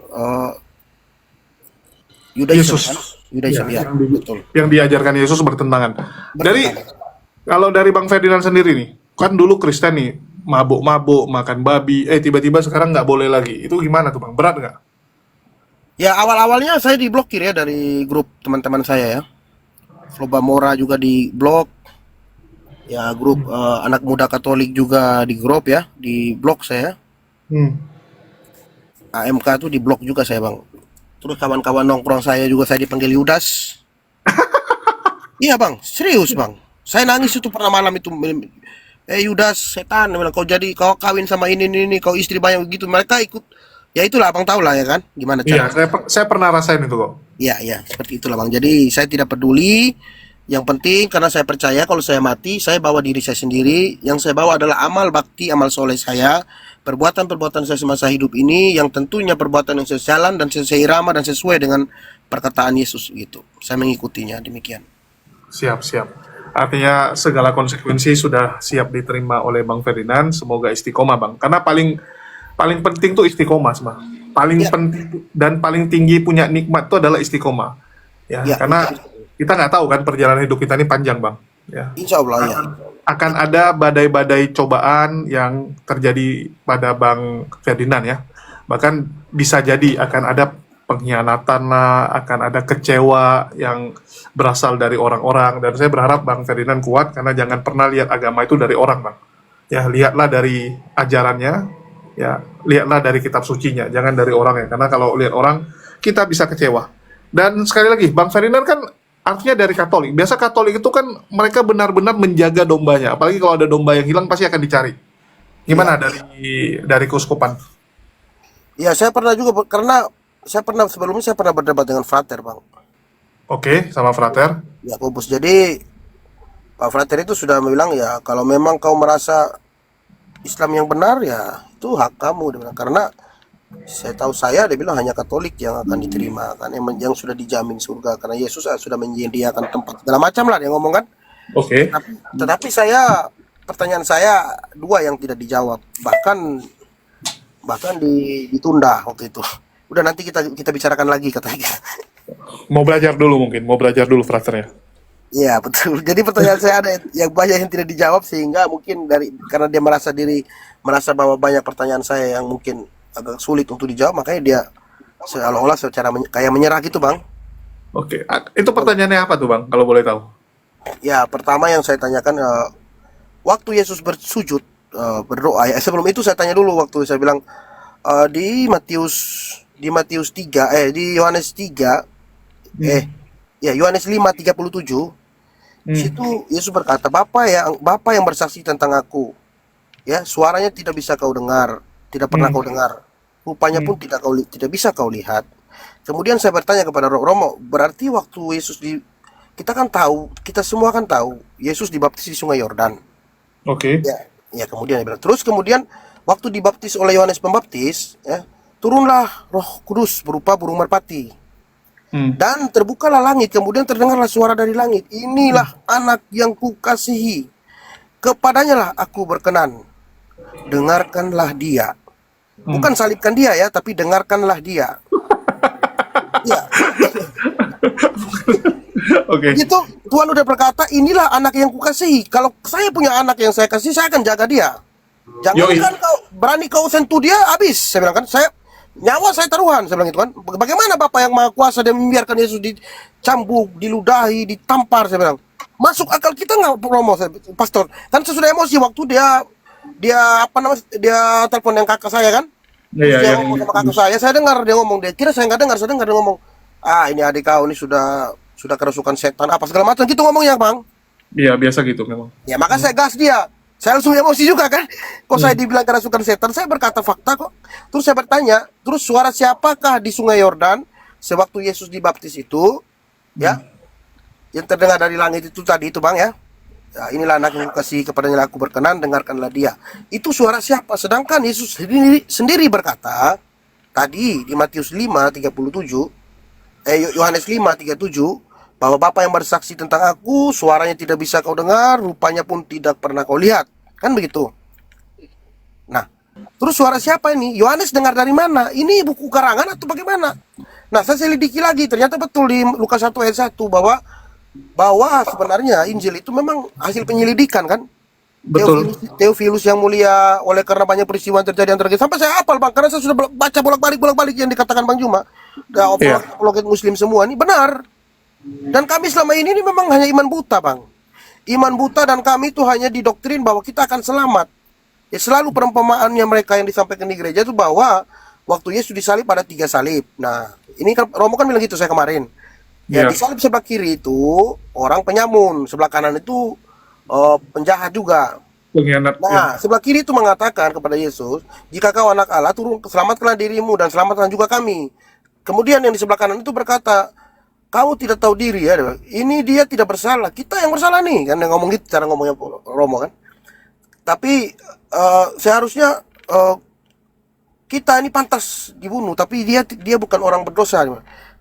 Yudaism Yesus. kan, Yudaism ya, betul. Yang diajarkan Yesus bertentangan. Dari Bertentangan. kalau dari Bang Ferdinand sendiri nih, kan dulu Kristen nih, mabuk-mabuk, makan babi, tiba-tiba sekarang nggak boleh lagi. Itu gimana tuh Bang? Berat nggak? Ya awal-awalnya saya diblokir ya dari grup teman-teman saya ya. Flobamora juga di blok. Ya grup anak muda Katolik juga di grup ya, di blok saya. Hmm. AMK tuh di blok juga saya Bang. Terus kawan-kawan nongkrong saya juga saya dipanggil Yudas. Iya Bang, serius Bang. Saya nangis itu pernah malam itu. Yudas setan, dia bilang, kau kawin sama ini, kau istri banyak begitu. Mereka ikut. Ya itulah Abang tahu lah ya kan, gimana Iya, cara. saya pernah rasain itu kok. Ya, seperti itulah Bang. Jadi saya tidak peduli. Yang penting karena saya percaya kalau saya mati, saya bawa diri saya sendiri. Yang saya bawa adalah amal bakti, amal soleh saya. Perbuatan-perbuatan saya semasa hidup ini, yang tentunya perbuatan yang sejalan dan seirama dan sesuai dengan perkataan Yesus gitu. Saya mengikutinya demikian. Siap. Artinya segala konsekuensi sudah siap diterima oleh Bang Ferdinand. Semoga istiqomah Bang. Karena paling penting tuh istiqomah, Bang. Paling Ya, penting dan paling tinggi punya nikmat itu adalah istiqomah. Ya, ya, karena kita nggak tahu kan perjalanan hidup kita ini panjang, Bang. Ya. insya Allah ya. Akan ada badai-badai cobaan yang terjadi pada Bang Ferdinand ya. Bahkan bisa jadi akan ada pengkhianatan lah, akan ada kecewa yang berasal dari orang-orang. Dan saya berharap Bang Ferdinand kuat karena jangan pernah lihat agama itu dari orang, Bang. Ya, lihatlah dari ajarannya, ya, lihatlah dari kitab sucinya, jangan dari orangnya. Karena kalau lihat orang, kita bisa kecewa. Dan sekali lagi, Bang Ferdinand kan artinya dari Katolik. Biasa Katolik itu kan mereka benar-benar menjaga dombanya. Apalagi kalau ada domba yang hilang pasti akan dicari. Gimana dari keuskupan? Ya, saya pernah juga karena saya pernah sebelumnya saya pernah berdebat dengan Frater, Bang. Oke, sama Frater. Yakobus. Jadi Pak Frater itu sudah bilang ya, kalau memang kau merasa Islam yang benar ya itu hak kamu, dia bilang. Karena saya tahu dia bilang hanya Katolik yang akan diterima kan, yang sudah dijamin surga karena Yesus sudah menyediakan tempat segala macam lah dia ngomong kan. Oke. Tetapi pertanyaan saya dua yang tidak dijawab, bahkan bahkan ditunda waktu itu. Udah nanti kita kita bicarakan lagi katanya. Mau belajar dulu mungkin, mau belajar dulu Frater ya. Iya betul. Jadi pertanyaan saya ada yang banyak yang tidak dijawab, sehingga mungkin karena dia merasa bahwa banyak pertanyaan saya yang mungkin agak sulit untuk dijawab, makanya dia seolah-olah secara kayak menyerah gitu bang. Oke, itu pertanyaannya apa tuh Bang, kalau boleh tahu? Ya pertama yang saya tanyakan, waktu Yesus bersujud, berdoa ya, sebelum itu saya tanya dulu waktu saya bilang, di Matius 3, di Yohanes 3, Hmm. ya Yohanes 5:37, di Hmm. situ Yesus berkata, Bapa yang bersaksi tentang aku, ya suaranya tidak bisa kau dengar, tidak pernah Hmm. kau dengar, rupanya Hmm. pun tidak bisa kau lihat. Kemudian saya bertanya kepada Romo, berarti waktu kita kan tahu, kita semua kan tahu Yesus dibaptis di Sungai Yordan. Oke. Ya, ya kemudian dia bilang, terus kemudian waktu dibaptis oleh Yohanes Pembaptis, ya, turunlah Roh Kudus berupa burung merpati. Hmm. Dan terbukalah langit, kemudian terdengarlah suara dari langit. Inilah anak yang kukasihi, kepadanya lah aku berkenan. Dengarkanlah dia. Hmm. Bukan salibkan dia ya, tapi dengarkanlah dia. Ya, Oke. begitu Tuhan udah berkata, inilah anak yang kukasihi. Kalau saya punya anak yang saya kasih, saya akan jaga dia. Yoi. Jangankan berani kau sentuh dia, habis. Saya bilang kan, nyawa saya taruhan. Saya bilang itu kan. Bagaimana Bapak yang Maha Kuasa dan membiarkan Yesus dicambuk, diludahi, ditampar? Saya bilang, masuk akal kita nggak, Romo, Pastor? Kan saya sudah emosi waktu dia apa namanya, dia telepon yang kakak saya kan. Terus Iya, dia yang ngomong sama kakak saya dengar dia ngomong, dia kira saya nggak dengar, saya dengar dia ngomong, ini adik kau ini sudah kerasukan setan apa segala macam gitu ngomongnya bang. iya biasa gitu memang. Ya maka saya gas dia. Saya langsung emosi juga kan. Kok saya Hmm. dibilang kerasukan setan? Saya berkata fakta kok. Terus saya bertanya, terus suara siapakah di Sungai Yordan sewaktu Yesus dibaptis itu? Ya, yang terdengar dari langit itu tadi itu bang ya. Ya, inilah anak yang kasih kepadanya aku berkenan, dengarkanlah dia. Itu suara siapa? Sedangkan Yesus sendiri berkata tadi di Matius 5:37, Yohanes 5:37, bahwa Bapa yang bersaksi tentang aku, suaranya tidak bisa kau dengar, rupanya pun tidak pernah kau lihat. Kan begitu. Nah, terus suara siapa ini? Yohanes dengar dari mana? Ini buku karangan atau bagaimana? Nah, saya selidiki lagi, ternyata betul di Lukas 1 ayat 1 bahwa sebenarnya Injil itu memang hasil penyelidikan kan. Betul. Theophilus yang mulia, oleh karena banyak peristiwa yang terjadi antara kita, sampai saya hafal bang, karena saya sudah baca bolak-balik yang dikatakan Bang Juma. Iya. Apologet Muslim semua ini benar. Dan kami selama ini memang hanya iman buta bang. Iman buta, dan kami itu hanya didoktrin bahwa kita akan selamat. Ya selalu perumpamaannya mereka yang disampaikan di gereja itu bahwa waktu Yesus disalib ada 3 salib. Nah ini kan Romo kan bilang gitu saya kemarin. Ya Iya. di salib sebelah kiri itu orang penyamun, sebelah kanan itu penjahat juga. Pengkhianat ya. Nah, sebelah kiri itu mengatakan kepada Yesus, jika kau anak Allah, turun, selamatkanlah dirimu dan selamatkan juga kami. Kemudian yang di sebelah kanan itu berkata, kamu tidak tahu diri ya. Ini dia tidak bersalah, kita yang bersalah nih. Kan yang ngomong gitu cara ngomongnya Romo kan. Tapi seharusnya kita ini pantas dibunuh, tapi dia bukan orang berdosa.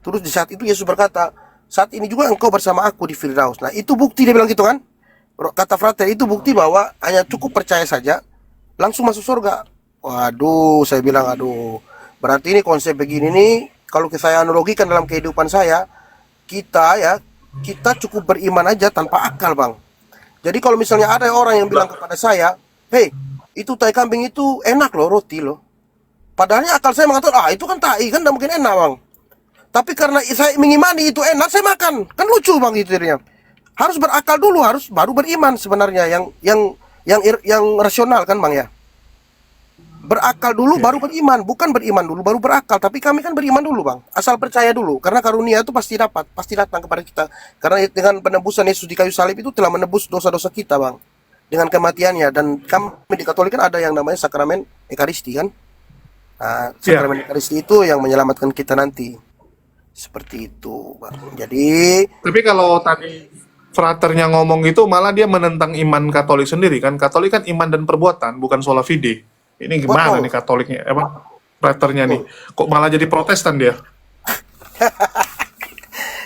Terus di saat itu Yesus berkata, saat ini juga engkau bersama aku di Firdaus. Nah, itu bukti dia bilang gitu kan. Kata Frater itu bukti bahwa hanya cukup percaya saja langsung masuk surga. Waduh, saya bilang aduh. Berarti ini konsep begini nih, kalau saya analogikan dalam kehidupan saya, kita cukup beriman aja tanpa akal, Bang. Jadi kalau misalnya ada orang yang bilang kepada saya, "Hei, itu tai kambing itu enak loh, roti loh." Padahal akal saya mengatakan, itu kan tai, kan tidak mungkin enak, Bang. Tapi karena saya mengimani itu enak, saya makan. Kan lucu bang itu dirinya. Harus berakal dulu, harus baru beriman sebenarnya yang rasional kan bang ya. Berakal dulu baru beriman, bukan beriman dulu baru berakal. Tapi kami kan beriman dulu bang, asal percaya dulu. Karena karunia itu pasti dapat, pasti datang kepada kita. Karena dengan penebusan Yesus di kayu salib itu telah menebus dosa-dosa kita bang, dengan kematiannya. Dan kami di Katolik kan ada yang namanya sakramen Ekaristi kan. Nah, Iya. sakramen Ekaristi itu yang menyelamatkan kita nanti. Seperti itu, Bang. Jadi, Tapi kalau tadi fraternya ngomong itu malah dia menentang iman Katolik sendiri kan. Katolik kan iman dan perbuatan, bukan sola fide. Ini gimana betul, nih Katoliknya? Apa fraternya nih? betul. Kok malah jadi Protestan dia?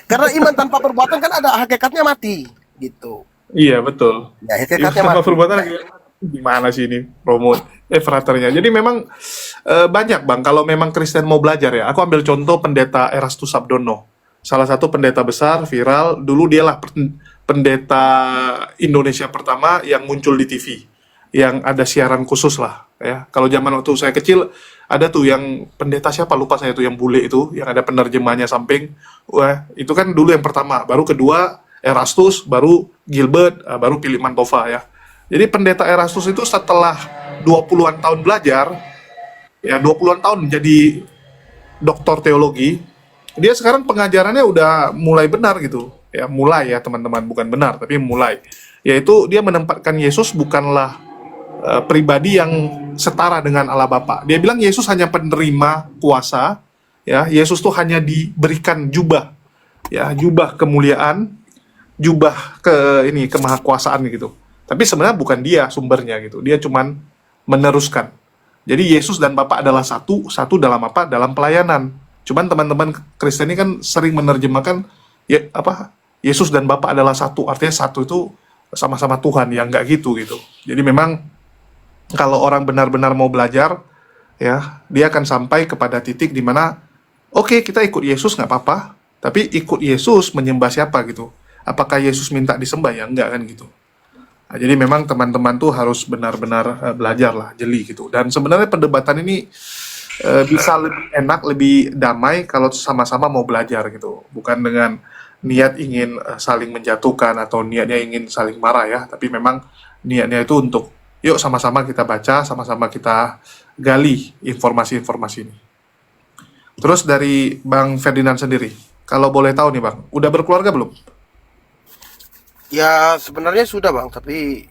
Karena iman tanpa perbuatan kan ada hakikatnya mati, gitu. Iya, betul. Ya, Iman hakikatnya sama mati. perbuatan lagi gimana sih ini promo fraternya. Jadi memang banyak Bang kalau memang Kristen mau belajar ya. Aku ambil contoh pendeta Erastus Sabdono. Salah satu pendeta besar viral dulu dialah pendeta Indonesia pertama yang muncul di TV. Yang ada siaran khusus lah ya. Kalau zaman waktu saya kecil ada tuh yang pendeta siapa lupa saya tuh yang bule itu yang ada penerjemahnya samping. Wah, itu kan dulu yang pertama, baru kedua Erastus, baru Gilbert, baru Philip Mantova ya. Jadi pendeta Erastus itu setelah 20-an tahun belajar, ya 20-an tahun jadi doktor teologi, dia sekarang pengajarannya udah mulai benar gitu. Ya, mulai ya teman-teman, bukan benar, tapi mulai. Yaitu dia menempatkan Yesus bukanlah pribadi yang setara dengan Allah Bapa. Dia bilang Yesus hanya penerima kuasa, ya. Yesus tuh hanya diberikan jubah, ya, jubah kemuliaan, jubah ke ini kemahakuasaan gitu. Tapi sebenarnya bukan dia sumbernya gitu. Dia cuman meneruskan. Jadi Yesus dan Bapa adalah satu, satu dalam apa? Dalam pelayanan. Cuman teman-teman Kristen ini kan sering menerjemahkan ya apa? Yesus dan Bapa adalah satu. Artinya satu itu sama-sama Tuhan, yang nggak gitu gitu. Jadi memang kalau orang benar-benar mau belajar, ya dia akan sampai kepada titik di mana oke, kita ikut Yesus nggak apa-apa, tapi ikut Yesus menyembah siapa gitu. Apakah Yesus minta disembah ya enggak kan gitu. Nah, jadi memang teman-teman tuh harus benar-benar belajar lah, jeli gitu. Dan sebenarnya perdebatan ini bisa lebih enak, lebih damai kalau sama-sama mau belajar gitu. Bukan dengan niat ingin saling menjatuhkan atau niatnya ingin saling marah ya, tapi memang niatnya itu untuk yuk sama-sama kita baca, sama-sama kita gali informasi-informasi ini. Terus dari Bang Ferdinand sendiri, kalau boleh tahu nih Bang, udah berkeluarga belum? Ya, sebenarnya sudah, Bang, tapi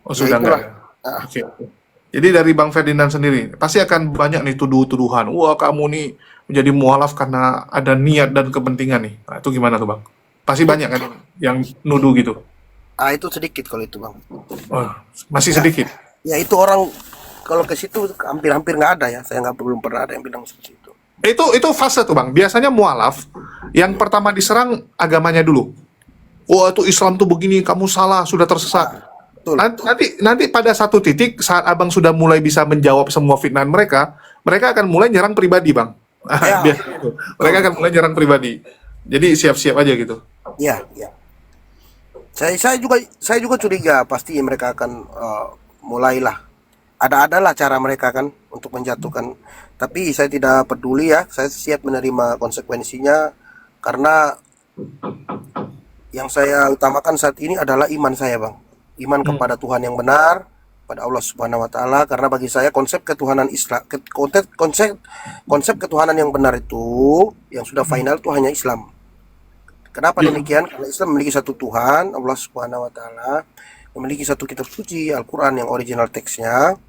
Oh ya sudah enggak itulah. ya? Ah, Oke. Oke. Jadi dari Bang Ferdinand sendiri, pasti akan banyak nih tuduh-tuduhan. Wah kamu nih menjadi mualaf karena ada niat dan kepentingan nih. Nah, itu gimana tuh Bang? Pasti itu banyak kan yang nuduh gitu. itu sedikit kalau itu, Bang. Wah, masih Ya, sedikit. ya itu orang kalau ke situ hampir-hampir nggak ada ya. Saya nggak belum pernah ada yang bilang seperti itu. Itu fase tuh Bang. Biasanya mualaf yang pertama diserang agamanya dulu. Wah itu Islam tuh begini, kamu salah, sudah tersesat. Ah, betul. Nanti pada satu titik saat abang sudah mulai bisa menjawab semua fitnah mereka, mereka akan mulai nyerang pribadi bang. Ya, Biasa gitu. betul, Mereka akan betul. mulai nyerang pribadi. Jadi siap-siap aja gitu. Ya, ya. Saya juga curiga pasti mereka akan mulailah ada-adalah cara mereka kan untuk menjatuhkan. Tapi saya tidak peduli ya. Saya siap menerima konsekuensinya karena yang saya utamakan saat ini adalah iman saya, Bang. Iman Hmm. kepada Tuhan yang benar, pada Allah Subhanahu wa taala karena bagi saya konsep ketuhanan Islam konsep konsep konsep ketuhanan yang benar itu yang sudah final itu hanya Islam. Kenapa Iya. demikian? Karena Islam memiliki satu Tuhan, Allah Subhanahu wa taala, memiliki satu kitab suci, Al-Qur'an yang original teksnya,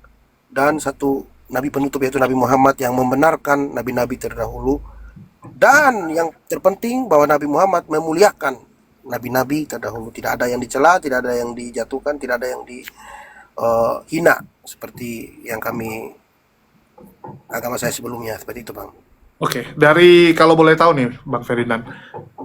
dan satu nabi penutup yaitu Nabi Muhammad yang membenarkan nabi-nabi terdahulu, dan yang terpenting bahwa Nabi Muhammad memuliakan nabi-nabi terdahulu. Tidak ada yang dicela, tidak ada yang dijatuhkan, tidak ada yang dihina seperti yang kami agama saya sebelumnya seperti itu, Bang. Oke, dari kalau boleh tahu nih Bang Ferdinand,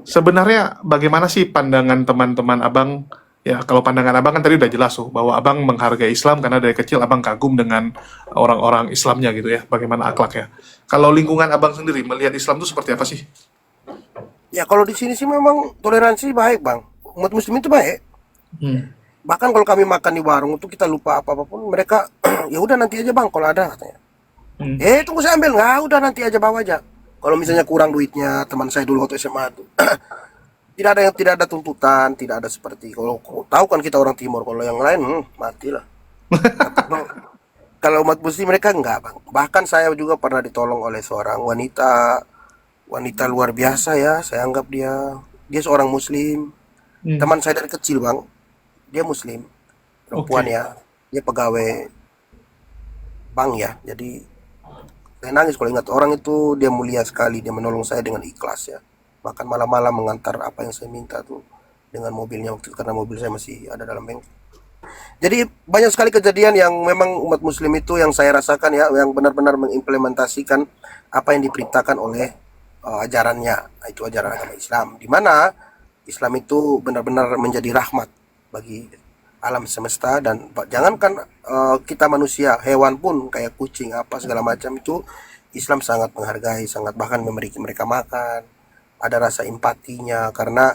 sebenarnya bagaimana sih pandangan teman-teman abang? Ya, kalau pandangan abang kan tadi udah jelas tuh bahwa abang menghargai Islam karena dari kecil abang kagum dengan orang-orang Islamnya gitu ya, bagaimana akhlaknya. Kalau lingkungan abang sendiri melihat Islam itu seperti apa sih? Ya kalau di sini sih memang toleransi baik, Bang. Umat muslim itu baik. Hmm. Bahkan kalau kami makan di warung itu kita lupa apa-apapun, mereka ya udah nanti aja, Bang, kalau ada katanya. Hmm. Tunggu saya ambil. Nggak, udah nanti aja bawa aja. Kalau misalnya kurang duitnya, teman saya dulu waktu SMA tuh. Tidak ada tuntutan, tidak ada seperti kalau tahu kan kita orang timur, kalau yang lain matilah. Bang, kalau umat muslim mereka enggak, Bang. Bahkan saya juga pernah ditolong oleh seorang wanita, wanita luar biasa ya, saya anggap dia seorang muslim. Hmm. Teman saya dari kecil, Bang. Dia muslim, perempuan Oke. ya. Dia pegawai bank ya. Jadi Saya nangis kalau ingat orang itu, dia mulia sekali, dia menolong saya dengan ikhlas ya. Bahkan malam-malam mengantar apa yang saya minta tuh dengan mobilnya waktu itu, karena mobil saya masih ada dalam bengkel. Jadi banyak sekali kejadian yang memang umat muslim itu yang saya rasakan ya, yang benar-benar mengimplementasikan apa yang diperintahkan oleh ajarannya, itu ajaran agama Islam. Di mana Islam itu benar-benar menjadi rahmat bagi alam semesta, dan jangankan kita manusia, hewan pun kayak kucing apa segala macam itu Islam sangat menghargai, sangat bahkan memberi mereka makan. Ada rasa empatinya, karena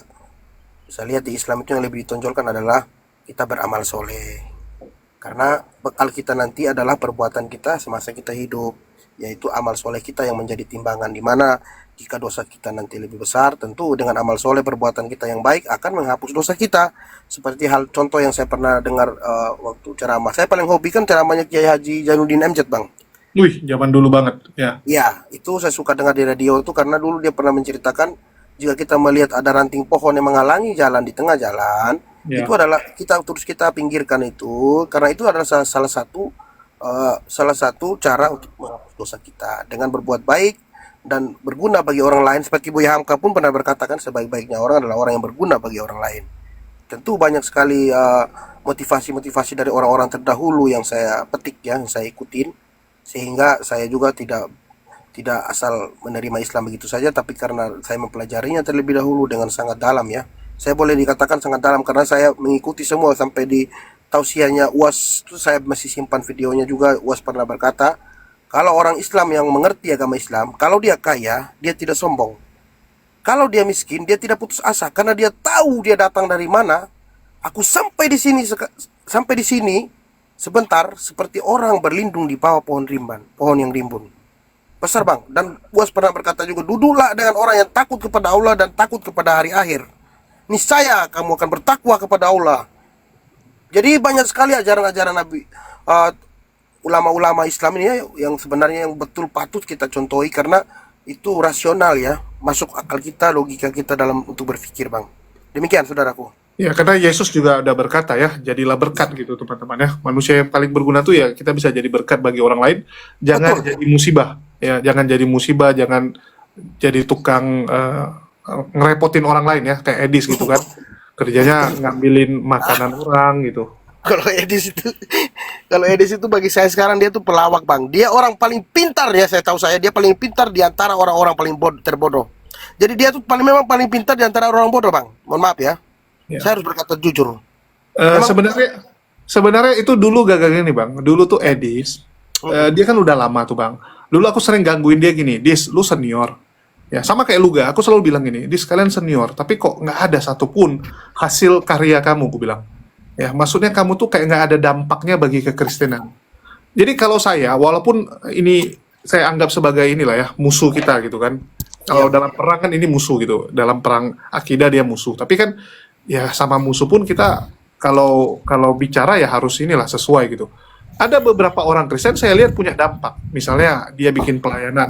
saya lihat di Islam itu yang lebih ditonjolkan adalah kita beramal soleh. Karena bekal kita nanti adalah perbuatan kita semasa kita hidup, yaitu amal soleh kita yang menjadi timbangan, di mana jika dosa kita nanti lebih besar, tentu dengan amal soleh perbuatan kita yang baik akan menghapus dosa kita. Seperti hal contoh yang saya pernah dengar waktu ceramah. Saya paling hobi kan ceramahnya Kiai Haji Jainuddin MZ, Bang. Wih, zaman dulu banget. Ya. Ya, itu saya suka dengar di radio itu karena dulu dia pernah menceritakan jika kita melihat ada ranting pohon yang menghalangi jalan di tengah jalan, itu Ya. adalah kita pinggirkan itu, karena itu adalah salah satu cara untuk menghapus dosa kita dengan berbuat baik dan berguna bagi orang lain. Seperti Buya Hamka pun pernah berkatakan, sebaik-baiknya orang adalah orang yang berguna bagi orang lain. Tentu banyak sekali motivasi-motivasi dari orang-orang terdahulu yang saya petik ya, yang saya ikutin, sehingga saya juga tidak asal menerima Islam begitu saja, tapi karena saya mempelajarinya terlebih dahulu dengan sangat dalam ya. Saya boleh dikatakan sangat dalam karena saya mengikuti semua sampai di tausiahnya UAS itu, saya masih simpan videonya juga. UAS pernah berkata, kalau orang Islam yang mengerti agama Islam, kalau dia kaya, dia tidak sombong. Kalau dia miskin, dia tidak putus asa karena dia tahu dia datang dari mana. Aku sampai di sini sebentar seperti orang berlindung di bawah pohon yang rimbun. Besar, Bang. Dan Buas pernah berkata juga, duduklah dengan orang yang takut kepada Allah dan takut kepada hari akhir. Niscaya kamu akan bertakwa kepada Allah. Jadi banyak sekali ajaran-ajaran Nabi, ulama-ulama Islam ini ya, yang sebenarnya yang betul patut kita contohi karena itu rasional ya, masuk akal kita, logika kita dalam untuk berpikir, Bang. Demikian, saudaraku. Ya, karena Yesus juga udah berkata ya, jadilah berkat gitu teman-teman ya. Manusia yang paling berguna tuh ya kita bisa jadi berkat bagi orang lain. Jangan Betul. jadi musibah. Ya, jangan jadi musibah, jangan jadi tukang ngerepotin orang lain ya, kayak Edis gitu kan. Kerjanya ngambilin makanan orang gitu. Kalau Edis itu, kalau Edis itu bagi saya sekarang dia tuh pelawak, Bang. Dia orang paling pintar ya, saya tahu dia paling pintar di antara orang-orang paling terbodoh. Jadi dia tuh memang paling pintar di antara orang bodoh, Bang. Mohon maaf ya. Ya. Saya harus berkata jujur. Sebenarnya itu dulu gagalnya nih Bang. Dulu tuh Edis, dia kan udah lama tuh Bang. Dulu aku sering gangguin dia gini, Dis, lu senior. Ya sama kayak lu ga, aku selalu bilang gini, Dis kalian senior, tapi kok nggak ada satupun hasil karya kamu, aku bilang. Ya, maksudnya kamu tuh kayak nggak ada dampaknya bagi kekristenan. Jadi kalau saya, walaupun ini saya anggap sebagai inilah ya, musuh kita gitu kan. Kalau dalam perang kan ini musuh gitu, dalam perang akidah dia musuh. Tapi kan ya sama musuh pun kita kalau bicara ya harus inilah sesuai gitu. Ada beberapa orang Kristen saya lihat punya dampak. Misalnya dia bikin pelayanan,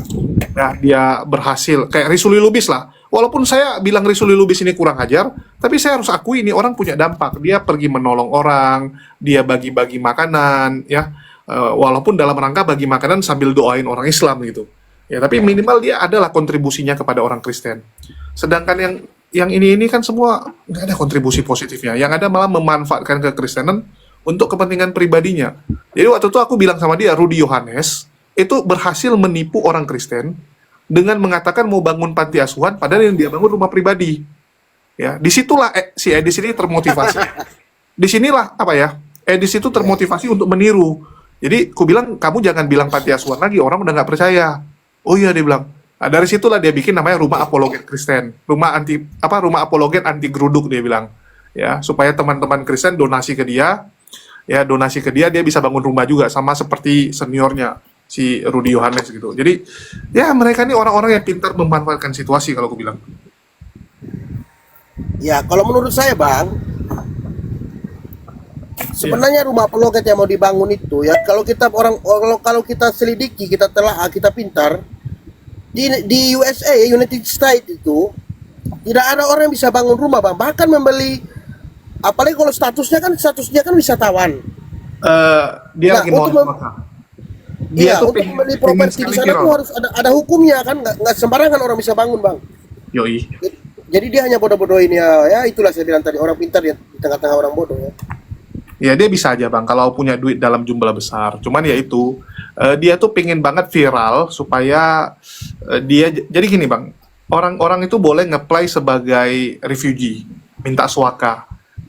ya dia berhasil kayak Risuli Lubis lah. Walaupun saya bilang Risuli Lubis ini kurang ajar, tapi saya harus akui ini orang punya dampak. Dia pergi menolong orang, dia bagi-bagi makanan, ya. Walaupun dalam rangka bagi makanan sambil doain orang Islam gitu. Ya, tapi minimal dia adalah kontribusinya kepada orang Kristen. Sedangkan yang ini kan semua nggak ada kontribusi positifnya. Yang ada malah memanfaatkan kekristenan untuk kepentingan pribadinya. Jadi waktu itu aku bilang sama dia, Rudy Yohanes itu berhasil menipu orang Kristen dengan mengatakan mau bangun panti asuhan, padahal yang dia bangun rumah pribadi. Ya, disitulah si Edis ini termotivasi. Disinilah apa ya? Edis itu termotivasi untuk meniru. Jadi aku bilang kamu jangan bilang panti asuhan lagi, orang udah nggak percaya. Oh iya, dia bilang. Nah, dari situlah dia bikin namanya rumah apologet Kristen, rumah apologet anti geruduk, dia bilang. Ya, supaya teman-teman Kristen donasi ke dia. Ya, donasi ke dia bisa bangun rumah juga, sama seperti seniornya si Rudy Yohanes gitu. Jadi ya mereka ini orang-orang yang pintar memanfaatkan situasi kalau aku bilang. Ya, kalau menurut saya, Bang, sebenarnya rumah apologet yang mau dibangun itu ya, kalau kita selidiki, kita telah kita pintar, di USA, United States itu tidak ada orang yang bisa bangun rumah, Bang. Bahkan membeli, apalagi kalau statusnya kan wisatawan. Dia Nah, lagi mau untuk Dia Iya, tuh untuk pengen, membeli pengen properti di sekali sana viral tuh Bang. harus ada hukumnya kan, nggak sembarangan orang bisa bangun bang. Yoi. Jadi dia hanya bodoh-bodohin ya, ya itulah saya bilang tadi orang pintar ya di tengah-tengah orang bodoh ya. Ya dia bisa aja bang kalau punya duit dalam jumlah besar. Cuman ya itu dia tuh pengen banget viral supaya jadi gini bang. Orang-orang itu boleh ngeplay sebagai refugee, minta suaka.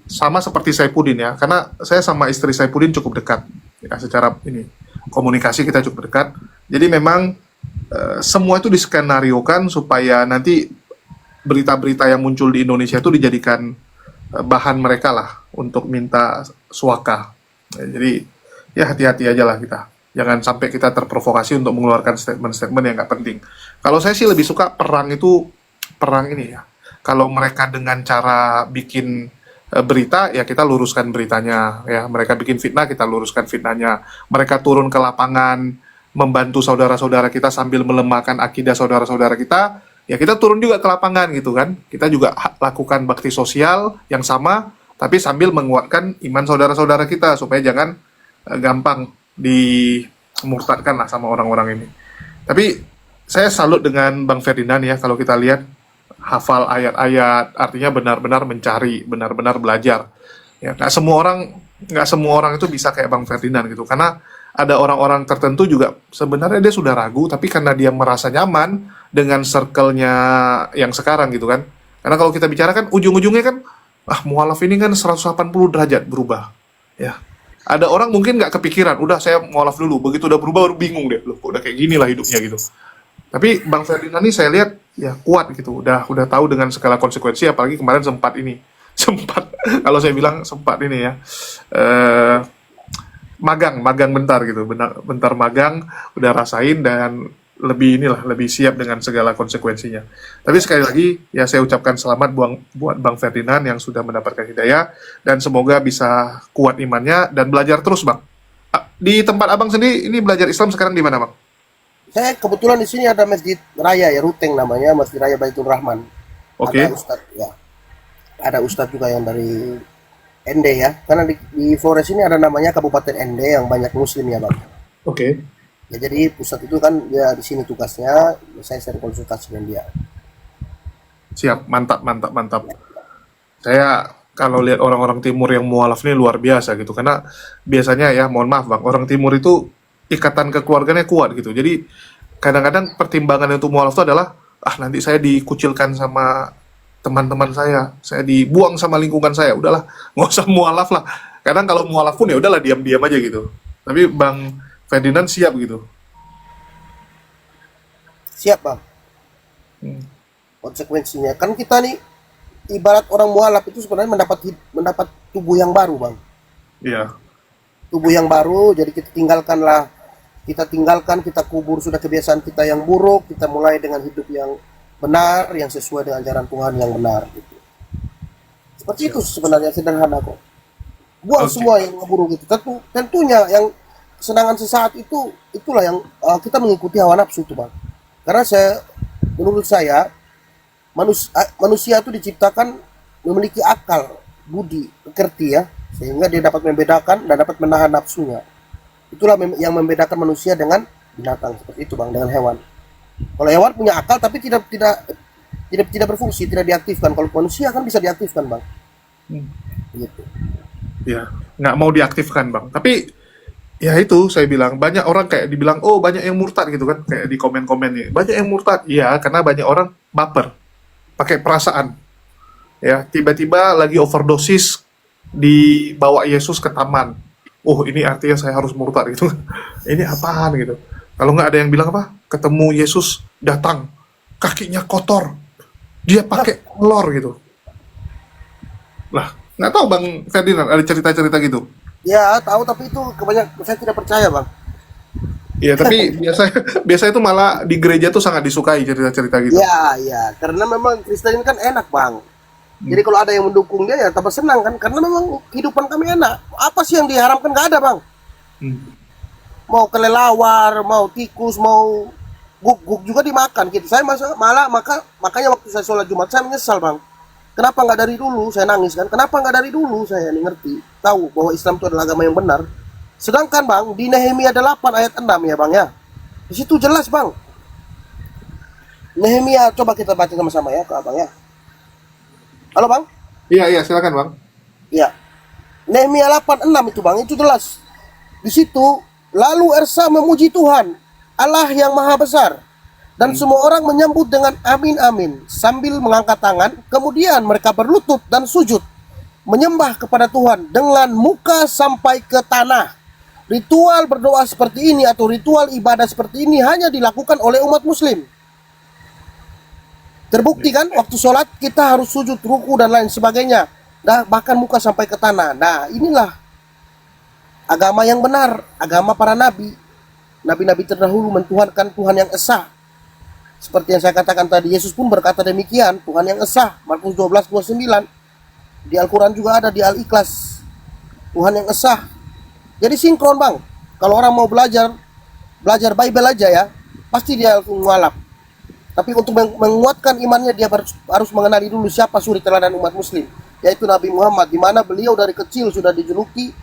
Sama seperti Saipudin ya, karena saya sama istri Saipudin cukup dekat. Ya, secara ini komunikasi kita cukup dekat. Jadi memang semua itu diskenariokan supaya nanti berita-berita yang muncul di Indonesia itu dijadikan bahan mereka lah untuk minta suaka. Ya, jadi ya hati-hati aja lah kita. Jangan sampai kita terprovokasi untuk mengeluarkan statement-statement yang nggak penting. Kalau saya sih lebih suka perang itu perang ini ya. Kalau mereka dengan cara bikin berita ya kita luruskan beritanya ya. Mereka bikin fitnah kita luruskan fitnahnya. Mereka turun ke lapangan membantu saudara-saudara kita sambil melemahkan akidah saudara-saudara kita, ya kita turun juga ke lapangan gitu kan. Kita juga lakukan bakti sosial yang sama, tapi sambil menguatkan iman saudara-saudara kita supaya jangan gampang dimurtadkan lah sama orang-orang ini. Tapi saya salut dengan Bang Ferdinand ya kalau kita lihat hafal ayat-ayat, artinya benar-benar mencari, benar-benar belajar. Ya, nggak semua orang itu bisa kayak Bang Ferdinand gitu, karena ada orang-orang tertentu juga sebenarnya dia sudah ragu, tapi karena dia merasa nyaman dengan circle-nya yang sekarang gitu kan. Karena kalau kita bicara kan ujung-ujungnya kan, mualaf ini kan 180 derajat berubah. Ya. Ada orang mungkin nggak kepikiran, udah saya mualaf dulu, begitu udah berubah baru bingung deh, loh kok udah kayak gini lah hidupnya gitu. Tapi Bang Ferdinand ini saya lihat ya kuat gitu, udah tahu dengan segala konsekuensi, apalagi kemarin sempat ini, sempat kalau saya bilang sempat ini ya, eh magang bentar gitu, bentar magang udah rasain dan lebih siap dengan segala konsekuensinya. Tapi sekali lagi ya saya ucapkan selamat buat Bang Ferdinand yang sudah mendapatkan hidayah dan semoga bisa kuat imannya dan belajar terus Bang. Di tempat Abang sendiri ini belajar Islam sekarang di mana Bang? Saya kebetulan di sini ada masjid raya ya, Ruteng namanya, Masjid Raya Baitul Rahman. Ada Oke. ustadz ya, ada ustadz juga yang dari Ende ya, karena di Flores ini ada namanya Kabupaten Ende yang banyak muslim ya bang. Oke. Ya jadi pusat itu kan dia di sini tugasnya, saya sering konsultasi dengan dia. Siap, mantap, mantap, mantap. Saya kalau lihat orang-orang timur yang mualaf ini luar biasa gitu, karena biasanya ya mohon maaf Bang, orang timur itu ikatan kekeluarganya kuat gitu. Jadi kadang-kadang pertimbangan untuk mualaf itu adalah nanti saya dikucilkan sama teman-teman saya dibuang sama lingkungan saya, udahlah nggak usah mualaf lah. Kadang kalau mualaf pun ya udahlah diam-diam aja gitu. Tapi Bang Ferdinand siap gitu. Siap bang, Hmm, konsekuensinya kan kita nih ibarat orang mualaf itu sebenarnya mendapat tubuh yang baru bang, Iya, tubuh yang baru. Jadi kita kubur sudah kebiasaan kita yang buruk, kita mulai dengan hidup yang benar, yang sesuai dengan ajaran Tuhan yang benar gitu. Seperti itu siap. sebenarnya, sederhana kok. Buang Oke. semua yang buruk itu. Tentunya yang kesenangan sesaat itu, itulah yang kita mengikuti hawa nafsu itu bang. Karena menurut saya manusia itu diciptakan memiliki akal, budi, pekerti ya, sehingga dia dapat membedakan dan dapat menahan nafsunya. Itulah yang membedakan manusia dengan binatang seperti itu bang, dengan hewan. Kalau hewan punya akal tapi tidak berfungsi, tidak diaktifkan. Kalau manusia kan bisa diaktifkan bang. Hmm, Gitu. ya, nggak mau diaktifkan Bang. Tapi ya itu saya bilang banyak orang kayak dibilang oh banyak yang murtad gitu kan kayak di komen-komen nih banyak yang murtad iya karena banyak orang baper pakai perasaan ya tiba-tiba lagi overdosis dibawa Yesus ke taman oh ini artinya saya harus murtad gitu ini apaan gitu kalau nggak ada yang bilang apa ketemu Yesus datang kakinya kotor dia pakai kolor gitu lah nggak tahu Bang Ferdinand ada cerita-cerita gitu. Ya tahu, tapi itu kebanyakan saya tidak percaya bang. Iya, tapi biasa biasa itu malah di gereja tuh sangat disukai cerita-cerita gitu. Ya, ya, karena memang Kristen ini kan enak bang. Hmm. Jadi kalau ada yang mendukung dia ya tambah senang kan, karena memang kehidupan kami enak. Apa sih yang diharamkan, nggak ada bang. Hmm. Mau kelelawar, mau tikus, mau guk-guk juga dimakan gitu. Saya makanya waktu saya sholat Jumat saya menyesal bang. Kenapa nggak dari dulu? Saya nangis kan. Kenapa nggak dari dulu? Saya nih ngerti, tahu bahwa Islam itu adalah agama yang benar. Sedangkan Bang, di Nehemia 8 ayat 6 ya Bang ya. Di situ jelas Bang. Nehemia, coba kita baca sama-sama ya ke Abang ya. Halo Bang? Iya, iya, silakan Bang. Ya. Nehemia 8:6 itu Bang, itu jelas. Di situ, lalu Ersa memuji Tuhan, Allah yang Maha Besar. Dan semua orang menyambut dengan amin amin sambil mengangkat tangan. Kemudian mereka berlutut dan sujud menyembah kepada Tuhan dengan muka sampai ke tanah. Ritual berdoa seperti ini atau ritual ibadah seperti ini hanya dilakukan oleh umat muslim. Terbukti kan waktu sholat kita harus sujud, ruku dan lain sebagainya. Nah, bahkan muka sampai ke tanah. Nah, inilah agama yang benar, agama para nabi. Nabi-nabi terdahulu mentuhankan Tuhan yang esa. Seperti yang saya katakan tadi, Yesus pun berkata demikian, Tuhan yang esa. Markus 12:29. Di Al-Quran juga ada di Al-Ikhlas, Tuhan yang esa. Jadi sinkron Bang. Kalau orang mau belajar Bible aja ya, pasti dia ngualap. Tapi untuk menguatkan imannya dia harus mengenali dulu siapa suri teladan umat muslim, yaitu Nabi Muhammad, di mana beliau dari kecil sudah dijuluki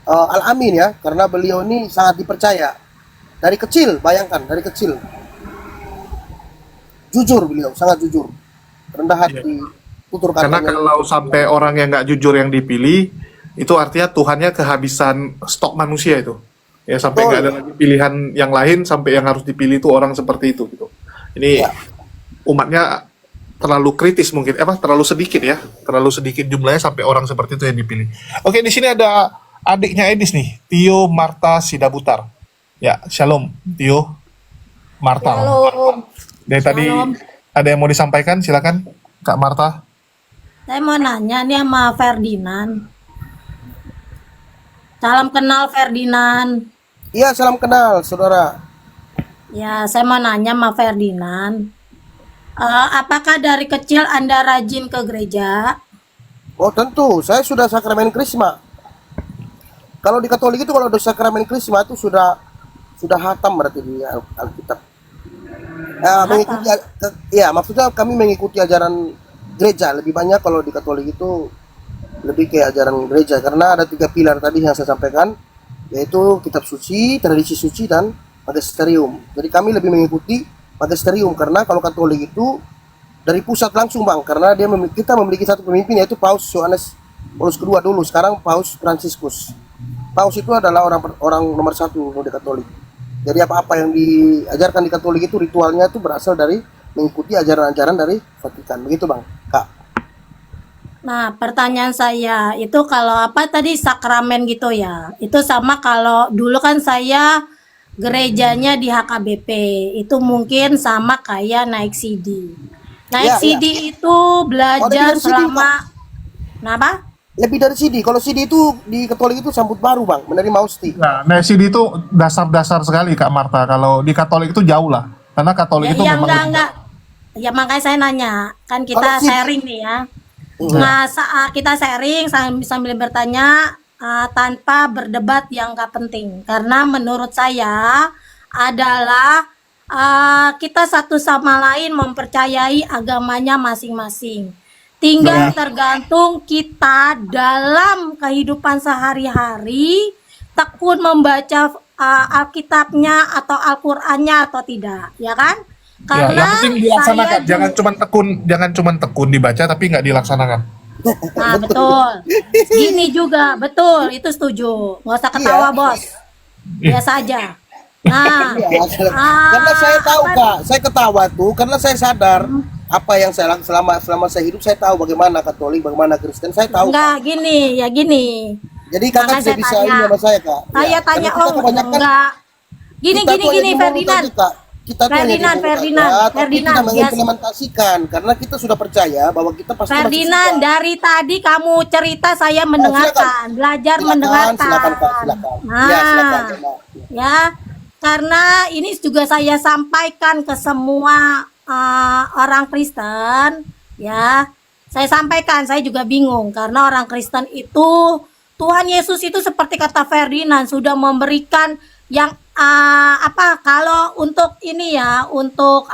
Al-Amin ya, karena beliau ini sangat dipercaya. Dari kecil, bayangkan, dari kecil. Jujur beliau, sangat jujur. Rendah hati, tutur Karena katanya. kalau sampai orang yang nggak jujur yang dipilih, itu artinya Tuhannya kehabisan stok manusia itu. Ya sampai nggak ada lagi pilihan yang lain, sampai yang harus dipilih itu orang seperti itu gitu. Ini Ya. umatnya terlalu kritis mungkin, terlalu sedikit ya, terlalu sedikit jumlahnya sampai orang seperti itu yang dipilih. Oke, di sini ada adiknya Edis nih, Tio Marta Sidabutar. Ya, shalom, Tio Marta. Halo, Dari tadi Shalom. ada yang mau disampaikan, silakan Kak Marta. Saya mau nanya nih sama Ferdinand. Salam kenal Ferdinand. Iya, salam kenal saudara. Ya, saya mau nanya sama Ferdinand. Apakah dari kecil Anda rajin ke gereja? Oh tentu, saya sudah sakramen Krisma. Kalau di Katolik itu kalau udah sakramen Krisma itu sudah hatam berarti di Alkitab. Mengikuti, ya maksudnya kami mengikuti ajaran gereja lebih banyak. Kalau di Katolik itu lebih ke ajaran gereja karena ada 3 pilar tadi yang saya sampaikan, yaitu kitab suci, tradisi suci, dan magisterium. Jadi kami lebih mengikuti magisterium karena kalau Katolik itu dari pusat langsung Bang, karena kita memiliki satu pemimpin yaitu Paus Yohanes Paulus kedua dulu, sekarang Paus Fransiskus. Paus itu adalah orang nomor 1 di Katolik. Jadi apa-apa yang diajarkan di Katolik itu ritualnya itu berasal dari mengikuti ajaran-ajaran dari Vatikan. Begitu Bang, Kak. Nah, pertanyaan saya itu kalau apa tadi sakramen gitu ya. Itu sama kalau dulu kan saya gerejanya di HKBP. Itu mungkin sama kayak naik CD. Naik Ya, CD itu belajar dari CD, selama Kenapa? Lebih dari CD. Kalau CD itu di Katolik itu sambut baru Bang, menerima hosti. Nah, CD itu dasar-dasar sekali Kak Marta. Kalau di Katolik itu jauh lah, karena Katolik itu Ya memang enggak. Ya makanya saya nanya. Kan kita Kalau CD sharing nih ya. Nah, saat kita sharing sambil bertanya tanpa berdebat yang nggak penting. Karena menurut saya adalah kita satu sama lain mempercayai agamanya masing-masing. Tinggal tergantung kita dalam kehidupan sehari-hari tekun membaca Alkitabnya atau Al-Qur'annya atau tidak, ya kan? yang Karena penting dilaksanakan. saya Jangan cuman tekun dibaca tapi nggak dilaksanakan. Nah, betul. Gini juga, betul, itu setuju. Nggak usah ketawa, Bos. Biasa aja. Nah, Ya, karena saya tahu apa- Kak, saya ketawa tuh karena saya sadar apa yang saya selama saya hidup, saya tahu bagaimana Katolik, bagaimana Kristen, saya tahu. enggak gini, ya gini. Jadi kakak Makanya tidak bisa saya ini tanya. sama saya Kak. Saya Ya, tanya, karena kita oh, kebanyakan enggak. Gini, kita tuh hanya Ferdinand. ngomong tadi, Kak. Kita tuh hanya Ferdinand, ngomong Ferdinand, aja, tapi Ferdinand, tidak yes. mengimplementasikan karena kita sudah percaya bahwa kita pasti masih Ferdinand, suka. dari tadi kamu cerita saya mendengarkan, belajar mendengarkan. Silakan Kak, silakan. Nah, Ya, silakan. Ya. ya, karena ini juga saya sampaikan ke semua orang Kristen, ya. Saya sampaikan, saya juga bingung karena orang Kristen itu Tuhan Yesus itu seperti kata Ferdinand sudah memberikan yang kalau untuk ini ya, untuk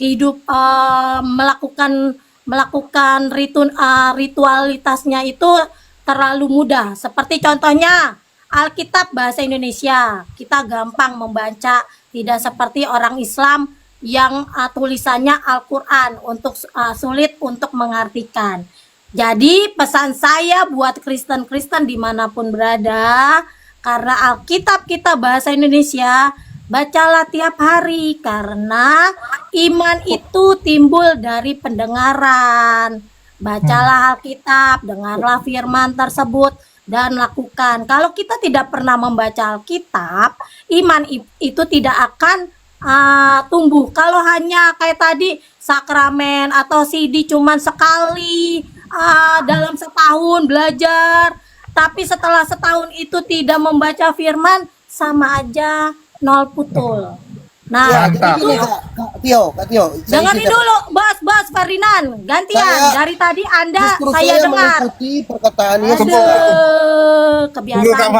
hidup melakukan ritualitasnya itu terlalu mudah. Seperti contohnya Alkitab bahasa Indonesia. Kita gampang membaca, tidak seperti orang Islam yang tulisannya Al-Quran untuk sulit untuk mengartikan. Jadi pesan saya buat Kristen-Kristen dimanapun berada, karena Alkitab kita bahasa Indonesia, bacalah tiap hari, karena iman itu timbul dari pendengaran. Bacalah Alkitab, dengarlah firman tersebut, dan lakukan. Kalau kita tidak pernah membaca Alkitab, iman itu tidak akan tumbuh. Kalau hanya kayak tadi sakramen atau CD cuman sekali dalam setahun belajar, tapi setelah setahun itu tidak membaca firman, sama aja nol putul. Nah, Ya, jadi itu gini Kak Tio, saya dengerin cerita. dulu, Bos Ferdinand, gantian. Saya- Dari tadi Anda Justru saya saya dengar. mengikuti perkataan Yesus. Aduh, Tunggu kebiasaan.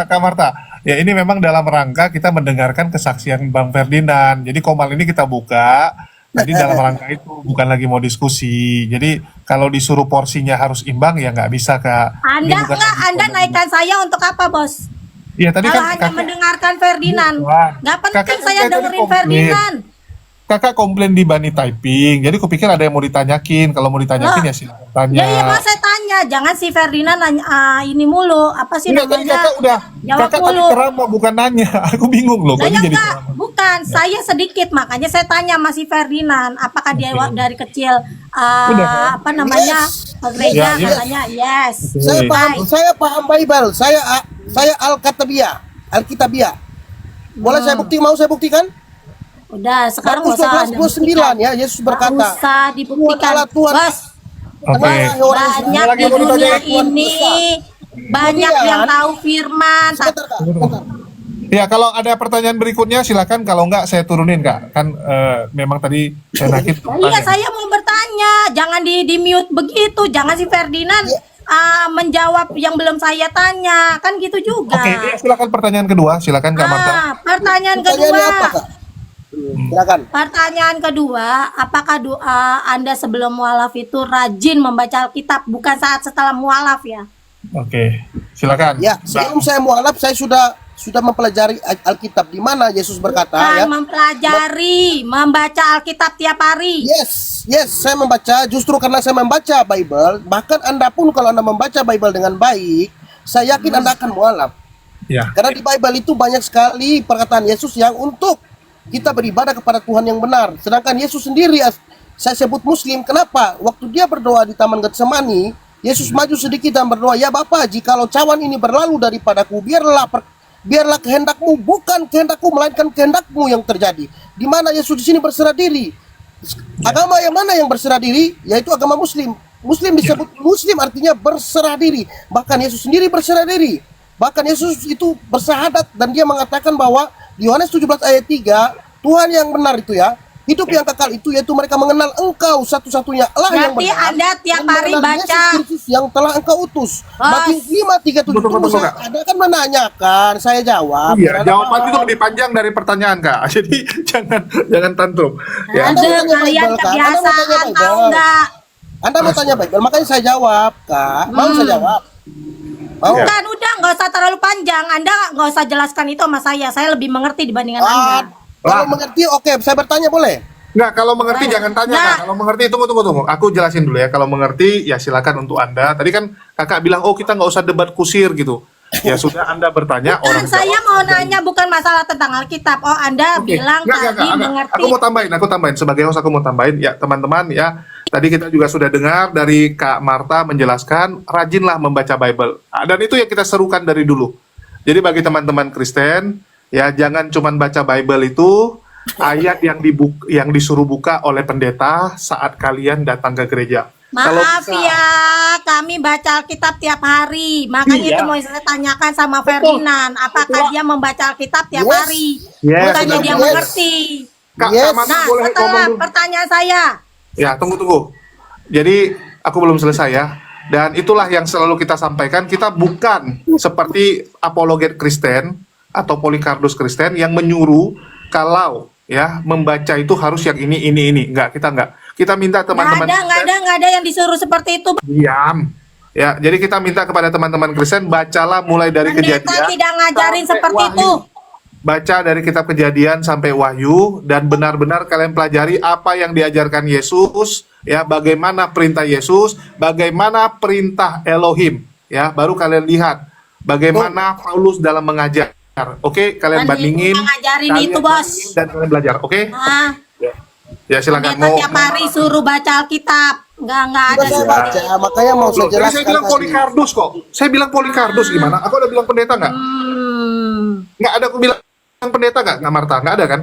Kak Marta. Ya ini memang dalam rangka kita mendengarkan kesaksian Bang Ferdinand. Jadi Komal ini kita buka. Tadi dalam rangka itu bukan lagi mau diskusi. Jadi kalau disuruh porsinya harus imbang ya nggak bisa Kak. Ini Anda bukan enggak, lagi Anda polemik. naikkan saya untuk apa, Bos? Iya tadi Kalau kan hanya kakak, mendengarkan Ferdinand. Bukan. Nggak penting Kakak kan saya tadi dengerin komplain. Ferdinand. kakak komplain di Bani Typing. Jadi kupikir ada yang mau ditanyakin. Kalau mau ditanyakin Lah. ya silakan tanya. Ya iya, Mas, saya tanya. Jangan si Ferdinand nanya ini mulu. Apa sih Enggak, tadi namanya? kakak udah Jawab kakak tadi mulu. ceramah bukan nanya. Aku bingung loh. Kok Saya ini jadi enggak, ceramah? bukan. Saya sedikit, makanya saya tanya masih Ferdinand. Apakah dia Oke. dari kecil Udah. apa namanya Yes. ke gereja? Ya, yes. Katanya yes. Saya paham Bible. Saya Alkitabiah. Boleh saya mau saya buktikan? Udah, sekarang Markus nggak usah 12:29 ya, Yesus Nggak berkata, usah dibuktikan. Tuhan Allah, Tuhan. Bos, Oke. Wahai orang Israel. banyak Lagi di mau dunia ditanya, Tuhan ini besar. banyak Kemudian, yang tahu firman. Sebentar, Kak, sebentar. Ya kalau ada pertanyaan berikutnya silakan. Kalau enggak saya turunin Kak. Kan memang tadi saya nakit. Iya, saya mau bertanya. Jangan di mute begitu. Jangan si Ferdinand menjawab yang belum saya tanya. Kan gitu juga. Oke, silakan pertanyaan kedua. Silakan Kak Marta. Pertanyaan kedua. Pertanyaannya apa, Kak? Silakan. Pertanyaan kedua, apakah Anda sebelum mualaf itu rajin membaca Alkitab, bukan saat setelah mualaf ya? Oke, silakan. Ya, sebelum saya mualaf saya sudah mempelajari Alkitab di mana Yesus berkata ya. Mempelajari, membaca Alkitab tiap hari. Yes, saya membaca. Justru karena saya membaca Bible, bahkan Anda pun kalau Anda membaca Bible dengan baik, saya yakin Anda akan mualaf. Ya. Karena di Bible itu banyak sekali perkataan Yesus yang untuk kita beribadah kepada Tuhan yang benar. Sedangkan Yesus sendiri, saya sebut Muslim, kenapa? Waktu dia berdoa di Taman Getsemani, Yesus maju sedikit dan berdoa, ya Bapa, jikalau cawan ini berlalu daripadaku, biarlah kehendakmu, bukan kehendakku, melainkan kehendakmu yang terjadi. Di mana Yesus di sini berserah diri. Agama yang mana yang berserah diri? Yaitu agama Muslim. Muslim disebut Muslim artinya berserah diri. Bahkan Yesus sendiri berserah diri. Bahkan Yesus itu bersahadat dan dia mengatakan bahwa di Yohanes 17 ayat 3, Tuhan yang benar itu ya, hidup yang kekal itu yaitu mereka mengenal Engkau satu-satunya Allah yang Berarti benar. Anda tiap dan hari mengenal baca. Yesus Kristus yang telah Engkau utus. Bos. Matius 5:37. Tunggu, Tunggu, Kak. Ada kan menanyakan, saya jawab. Iya, Anda jawaban paham. itu lebih panjang dari pertanyaan Kak. Jadi jangan tantrum. Ya. Anda Ada mau tanya kalian Bible, kan? Anda mau tanya kebiasaan Bible. tahu nggak? Anda mau tanya Bible, makanya saya jawab, Kak. Mau saya jawab? Mau? Ya. Bukan, udah nggak usah terlalu panjang. Anda nggak usah jelaskan itu sama saya. Saya lebih mengerti dibandingkan Anda. Kalau mengerti, oke, saya bertanya boleh? Nggak, kalau mengerti jangan tanya Nggak. Kak. Kalau mengerti tunggu. Aku jelasin dulu ya. Kalau mengerti ya silakan untuk Anda. Tadi kan Kakak bilang, "Oh, kita nggak usah debat kusir gitu." Ya sudah Anda bertanya, Bukan, orang saya jawab. mau nanya bukan masalah tentang Alkitab. Oh, Anda Oke. bilang Nggak, tadi mengerti. Aku mau tambahin sebagai host, aku mau tambahin ya teman-teman ya. Tadi kita juga sudah dengar dari Kak Marta menjelaskan rajinlah membaca Bible. Dan itu yang kita serukan dari dulu. Jadi bagi teman-teman Kristen ya jangan cuman baca Bible itu ayat yang disuruh buka oleh pendeta saat kalian datang ke gereja. Kalau Maaf bisa- ya, kami baca Alkitab tiap hari. Makanya Iya. itu mau saya tanyakan sama Ferdinand, apakah dia membaca Alkitab tiap Yes. hari? Yes, Bukannya dia yes. mengerti. Kak, Yes. Kak Marta Nah, boleh ngomong setelah dulu? pertanyaan saya, Ya, tunggu. Jadi, aku belum selesai ya. Dan itulah yang selalu kita sampaikan. Kita bukan seperti apologet Kristen atau Polikardus Kristen yang menyuruh kalau ya membaca itu harus yang ini. Enggak, kita enggak. Kita minta teman-teman nggak ada yang disuruh seperti itu. diam. Ya, jadi kita minta kepada teman-teman Kristen bacalah mulai dari Pendeta Kejadian tidak ngajarin sampai seperti Wahyu. itu. Baca dari kitab Kejadian sampai Wahyu dan benar-benar kalian pelajari apa yang diajarkan Yesus, ya, bagaimana perintah Yesus, bagaimana perintah Elohim, ya, baru kalian lihat bagaimana Paulus dalam mengajar. Oke, kalian Kan bandingin, itu ngajarin kalian itu, Bos. bandingin dan kalian belajar, oke? Ah, Ya, silakan pendeta tiap hari suruh baca Alkitab. Nggak ada Sudah saya seperti baca, itu. makanya mau saya Loh, tadi jelaskan saya bilang tadi. Polikardus kok. Saya bilang Polikardus gimana? Aku udah bilang pendeta nggak? Nggak ada aku bilang pendeta nggak Marta? Nggak ada kan?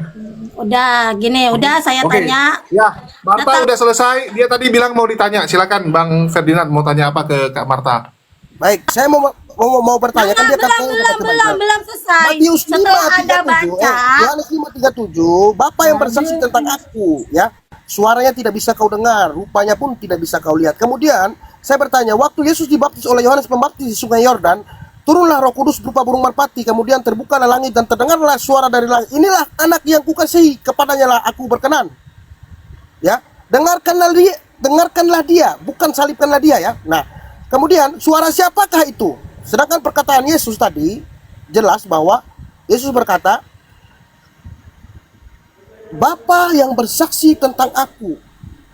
Udah gini, udah saya Oke. tanya. Ya, Marta Datang. udah selesai. Dia tadi bilang mau ditanya. Silakan Bang Ferdinand mau tanya apa ke Kak Marta? Baik, saya mau bertanya kan dia katanya udah baca Bible. belum selesai. Matius Setelah Anda 5:37, baca, Yohanes 5:37, Bapa yang bersaksi tentang aku, ya. Suaranya tidak bisa kau dengar, rupanya pun tidak bisa kau lihat. Kemudian saya bertanya, waktu Yesus dibaptis oleh Yohanes Pembaptis di Sungai Yordan, turunlah Roh Kudus berupa burung merpati, kemudian terbukalah langit dan terdengarlah suara dari langit. Inilah anak yang kukasihi, kepadanya lah aku berkenan. Ya, dengarkanlah dia, bukan salibkanlah dia, ya. Nah, kemudian suara siapakah itu? Sedangkan perkataan Yesus tadi jelas bahwa Yesus berkata, Bapa yang bersaksi tentang aku,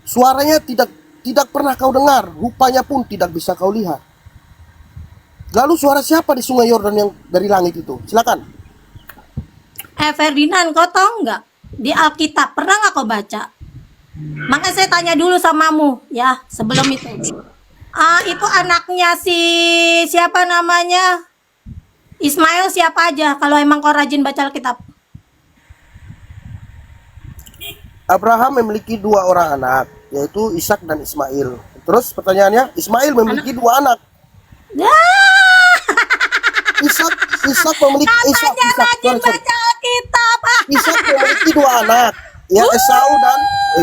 suaranya tidak pernah kau dengar, rupanya pun tidak bisa kau lihat. Lalu suara siapa di Sungai Yordan yang dari langit itu? Silakan. Ferdinand, kau tahu nggak? Di Alkitab pernah nggak kau baca? Makanya saya tanya dulu samamu, ya, sebelum itu. Itu anaknya si siapa namanya? Ismail siapa aja? Kalau emang kau rajin baca Alkitab. Abraham memiliki 2 orang anak, yaitu Ishak dan Ismail. Terus pertanyaannya, Ismail memiliki 2 anak. Ya, Ishak memiliki Ishak baca Alkitab. Ishak memiliki 2 anak, ya, Esau dan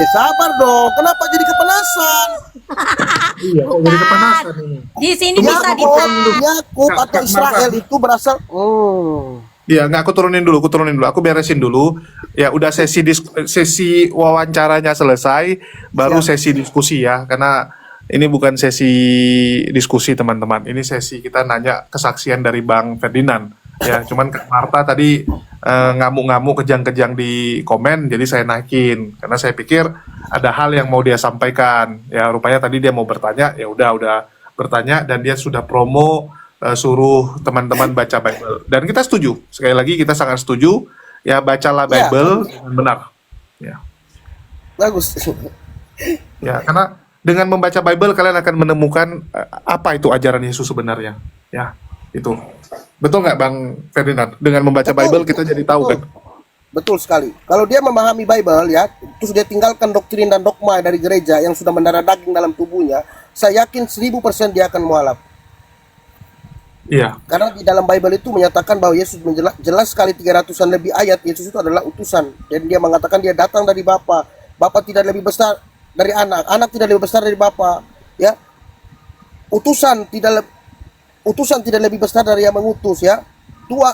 sabar dong. Kenapa jadi kepanasan? Iya, kok jadi kepanasan ini. Di sini bisa Yakub, ditahan. Yakub Kak, atau Kak Israel Marta. itu berasal. Iya, nggak, aku turunin dulu, aku beresin dulu. Ya, udah sesi wawancaranya selesai, baru sesi diskusi ya, karena ini bukan sesi diskusi teman-teman, ini sesi kita nanya kesaksian dari Bang Ferdinand. Ya, cuman Kak Marta tadi ngamuk-ngamuk kejang-kejang di komen, jadi saya naikin karena saya pikir ada hal yang mau dia sampaikan. Ya, rupanya tadi dia mau bertanya, ya udah bertanya dan dia sudah promo suruh teman-teman baca Bible. Dan kita setuju, sekali lagi kita sangat setuju, ya, bacalah Ya. Bible dengan benar. Ya, Bagus. ya, karena dengan membaca Bible kalian akan menemukan apa itu ajaran Yesus sebenarnya. Ya, itu. Betul nggak Bang Ferdinand? Dengan membaca Betul, Bible kita jadi tahu kan? Betul sekali. Kalau dia memahami Bible, ya, terus dia tinggalkan doktrin dan dogma dari gereja yang sudah mendarah daging dalam tubuhnya, saya yakin 1000% dia akan mualaf. Iya. Karena di dalam Bible itu menyatakan bahwa Yesus jelas sekali 300-an lebih ayat, Yesus itu adalah utusan. Dan dia mengatakan dia datang dari Bapa. Bapa tidak lebih besar dari anak, anak tidak lebih besar dari Bapa. Ya, utusan tidak lebih besar dari yang mengutus, ya.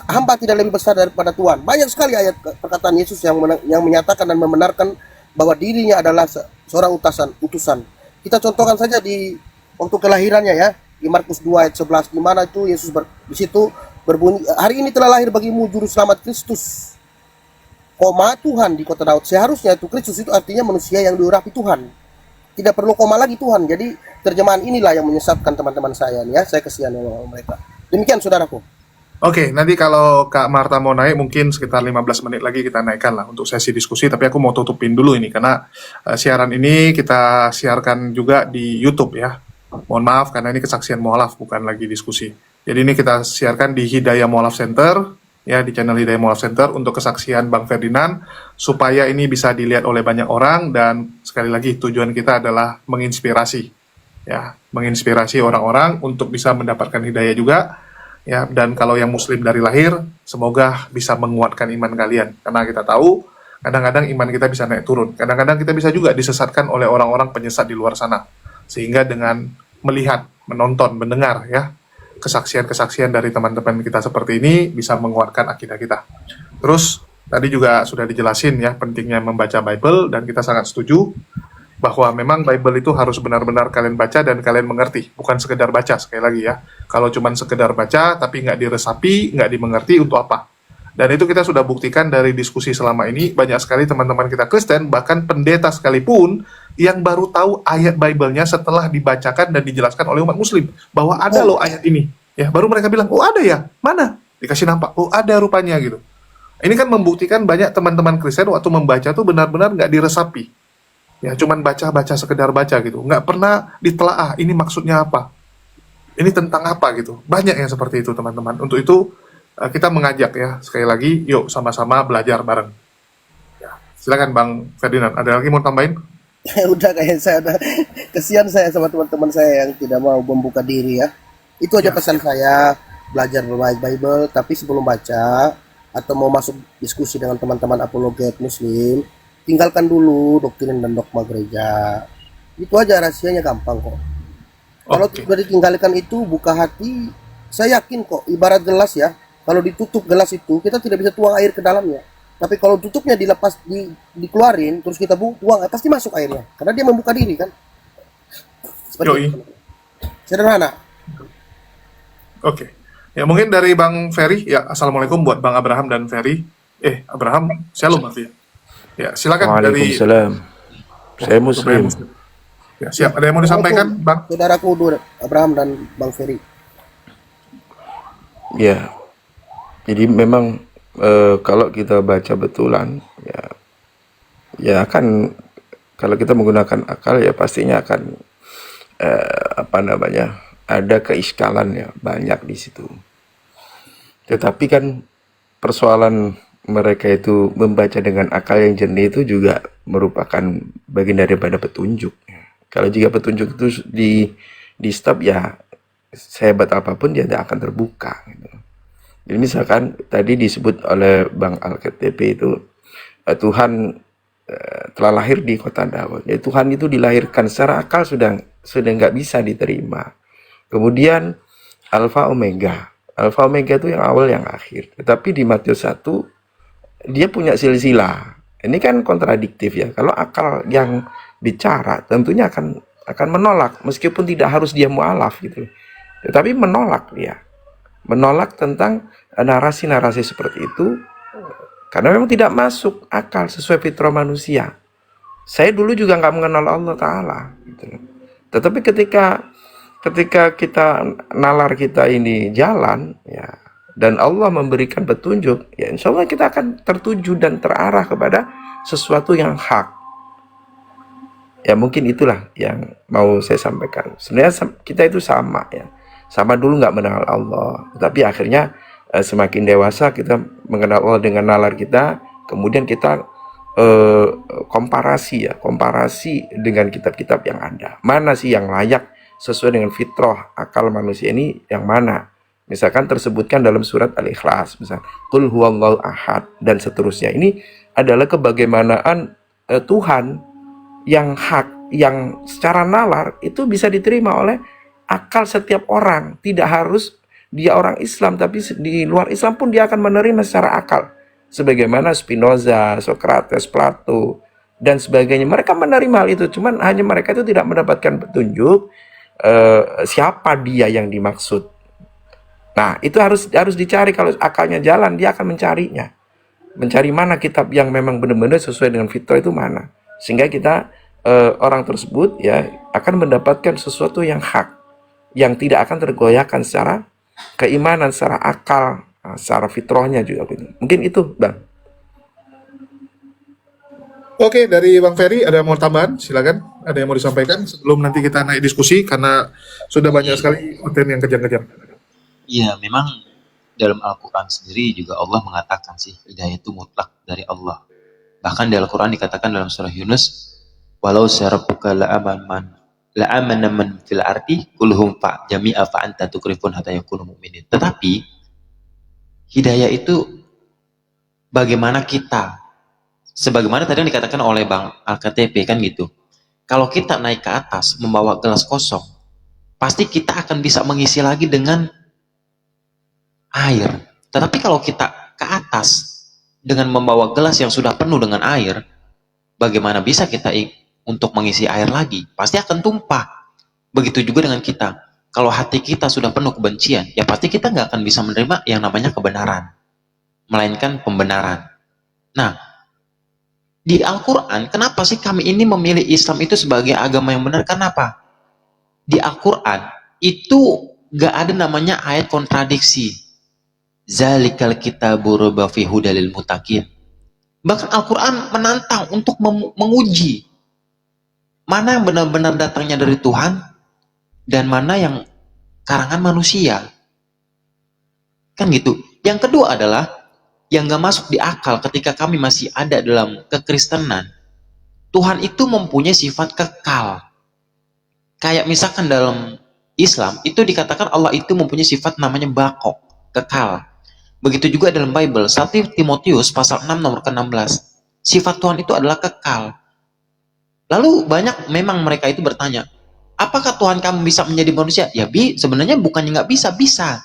Hamba tidak lebih besar daripada Tuhan. Banyak sekali ayat perkataan Yesus yang menyatakan dan membenarkan bahwa dirinya adalah seorang utusan. Kita contohkan saja di waktu kelahirannya, ya, di Markus 2 ayat 11, di mana itu Yesus di situ berbunyi, hari ini telah lahir bagimu juru selamat Kristus, Tuhan di kota Daud. Seharusnya itu Kristus itu artinya manusia yang diurapi Tuhan. Tidak perlu koma lagi Tuhan. Jadi terjemahan inilah yang menyesatkan teman-teman saya, ya. Saya kesian sama mereka. Demikian saudaraku. Oke, nanti kalau Kak Marta mau naik mungkin sekitar 15 menit lagi kita naikkan lah untuk sesi diskusi, tapi aku mau tutupin dulu ini karena siaran ini kita siarkan juga di YouTube, ya. Mohon maaf karena ini kesaksian mualaf bukan lagi diskusi. Jadi ini kita siarkan di Hidayah Mualaf Center, ya, di channel Hidayah Mualaf Center untuk kesaksian Bang Ferdinand supaya ini bisa dilihat oleh banyak orang dan sekali lagi tujuan kita adalah menginspirasi, ya, menginspirasi orang-orang untuk bisa mendapatkan hidayah juga, ya. Dan kalau yang muslim dari lahir semoga bisa menguatkan iman kalian karena kita tahu kadang-kadang iman kita bisa naik turun, kadang-kadang kita bisa juga disesatkan oleh orang-orang penyesat di luar sana, sehingga dengan melihat, menonton, mendengar, ya, kesaksian-kesaksian dari teman-teman kita seperti ini bisa menguatkan akidah kita. Terus tadi juga sudah dijelasin, ya, pentingnya membaca Bible dan kita sangat setuju. bahwa memang Bible itu harus benar-benar kalian baca dan kalian mengerti, bukan sekedar baca. Sekali lagi ya, kalau cuman sekedar baca tapi nggak diresapi, nggak dimengerti, untuk apa? Dan itu kita sudah buktikan dari diskusi selama ini, banyak sekali teman-teman kita Kristen, bahkan pendeta sekalipun, yang baru tahu ayat Bible-nya setelah dibacakan dan dijelaskan oleh umat muslim, bahwa ada loh ayat ini. Ya, baru mereka bilang, oh ada ya? Mana? Dikasih nampak, oh ada rupanya gitu. Ini kan membuktikan banyak teman-teman Kristen waktu membaca tuh benar-benar nggak diresapi. Ya, cuman baca-baca, sekedar baca gitu. Nggak pernah ditelaah, ini maksudnya apa? Ini tentang apa gitu. Banyak yang seperti itu, teman-teman. Untuk itu, kita mengajak ya, sekali lagi, yuk sama-sama belajar bareng. Ya, silakan Bang Ferdinand, ada lagi mau tambahin? Udah, kayak saya udah kesian saya sama teman-teman saya yang tidak mau membuka diri ya. Itu aja Ya, pesan saya, belajar berbaik Bible, tapi sebelum baca atau mau masuk diskusi dengan teman-teman apologet muslim, tinggalkan dulu doktrin dan dogma gereja. Itu aja, rahasianya gampang kok. Kalau oke. sudah ditinggalkan itu, buka hati, saya yakin kok, ibarat gelas ya, kalau ditutup gelas itu, kita tidak bisa tuang air ke dalamnya. Tapi kalau tutupnya dilepas, dikeluarin, terus kita buang, pasti masuk airnya. Karena dia membuka diri kan. Seperti Yoi, itu. Sederhana. oke. Ya, mungkin dari Bang Ferry, ya, Assalamualaikum buat Bang Abraham dan Ferry. Abraham, Shalom berarti ya. Ya, silakan dari Waalaikumsalam. Saya rupanya Muslim. Muslim. Ya, siap. Ada yang mau disampaikan, Bang? Saudaraku Abraham dan Bang Ferry. Ya, jadi memang kalau kita baca betulan, ya akan, kalau kita menggunakan akal ya pastinya akan apa namanya, ada keiskalan ya banyak di situ. Tetapi kan persoalan mereka itu membaca dengan akal yang jernih itu juga merupakan bagian daripada petunjuk. Kalau jika petunjuk itu di stop, ya sehebat apapun dia tidak akan terbuka gitu. Jadi misalkan tadi disebut oleh Bang Al-KTP itu Tuhan telah lahir di kota Daud. Ya, Tuhan itu dilahirkan secara akal sudah nggak bisa diterima. Kemudian Alfa Omega. Alfa Omega itu yang awal yang akhir. Tetapi di Matius 1 dia punya silsilah. Ini kan kontradiktif ya. Kalau akal yang bicara tentunya akan menolak, meskipun tidak harus dia mualaf gitu. Tetapi menolak dia. Menolak tentang narasi-narasi seperti itu karena memang tidak masuk akal sesuai fitrah manusia. Saya dulu juga nggak mengenal Allah Ta'ala gitu. Tetapi ketika kita nalar kita ini jalan ya, dan Allah memberikan petunjuk, ya insya Allah kita akan tertuju dan terarah kepada sesuatu yang hak. Ya mungkin itulah yang mau saya sampaikan. Sebenarnya kita itu sama ya. Sama dulu nggak mengenal Allah, tapi akhirnya semakin dewasa kita mengenal Allah dengan nalar kita, kemudian kita komparasi dengan kitab-kitab yang ada. Mana sih yang layak sesuai dengan fitrah akal manusia ini, yang mana? Misalkan tersebutkan dalam surat Al-Ikhlas, misal Qul huwallahu ahad dan seterusnya. Ini adalah kebagaimanaan Tuhan yang hak, yang secara nalar itu bisa diterima oleh akal setiap orang. Tidak harus dia orang Islam, tapi di luar Islam pun dia akan menerima secara akal. Sebagaimana Spinoza, Socrates, Plato, dan sebagainya. Mereka menerima hal itu, cuman hanya mereka itu tidak mendapatkan petunjuk siapa dia yang dimaksud. Nah, itu harus dicari. Kalau akalnya jalan, dia akan mencarinya. Mencari mana kitab yang memang benar-benar sesuai dengan fitrah itu mana. Sehingga kita, orang tersebut ya akan mendapatkan sesuatu yang hak, yang tidak akan tergoyahkan secara keimanan, secara akal, secara fitrahnya juga. Mungkin itu, Bang. Oke, dari Bang Ferry ada yang mau tambahan? Silakan. Ada yang mau disampaikan sebelum nanti kita naik diskusi karena sudah banyak sekali konten yang kejam-kejam. Iya, memang dalam Al-Quran sendiri juga Allah mengatakan sih, hidayah itu mutlak dari Allah. Bahkan di Al-Quran dikatakan dalam surah Yunus, walau syarabuka la'amana man fil ardi kulhum fa jami'a fa anta tukrifun hatta yakunu mu'minin. Tetapi hidayah itu bagaimana kita, sebagaimana tadi yang dikatakan oleh Bang Al-KTP kan gitu. Kalau kita naik ke atas membawa gelas kosong, pasti kita akan bisa mengisi lagi dengan air. Tetapi kalau kita ke atas dengan membawa gelas yang sudah penuh dengan air, bagaimana bisa kita untuk mengisi air lagi, pasti akan tumpah. Begitu juga dengan kita. Kalau hati kita sudah penuh kebencian, ya pasti kita nggak akan bisa menerima yang namanya kebenaran, melainkan pembenaran. Nah, di Al-Quran, kenapa sih kami ini memilih Islam itu sebagai agama yang benar? Kenapa? Di Al-Quran, itu nggak ada namanya ayat kontradiksi. Zalikal kitabu raiba fihi hudal lil muttaqin. Bahkan Al-Quran menantang untuk menguji mana yang benar-benar datangnya dari Tuhan dan mana yang karangan manusia. Kan gitu. Yang kedua adalah yang gak masuk di akal ketika kami masih ada dalam kekristenan. Tuhan itu mempunyai sifat kekal. Kayak misalkan dalam Islam itu dikatakan Allah itu mempunyai sifat namanya baqo, kekal. Begitu juga dalam Bible, 1 Timotius pasal 6 nomor ke-16. Sifat Tuhan itu adalah kekal. Lalu banyak memang mereka itu bertanya, apakah Tuhan kamu bisa menjadi manusia? Ya sebenarnya bukannya nggak bisa, bisa.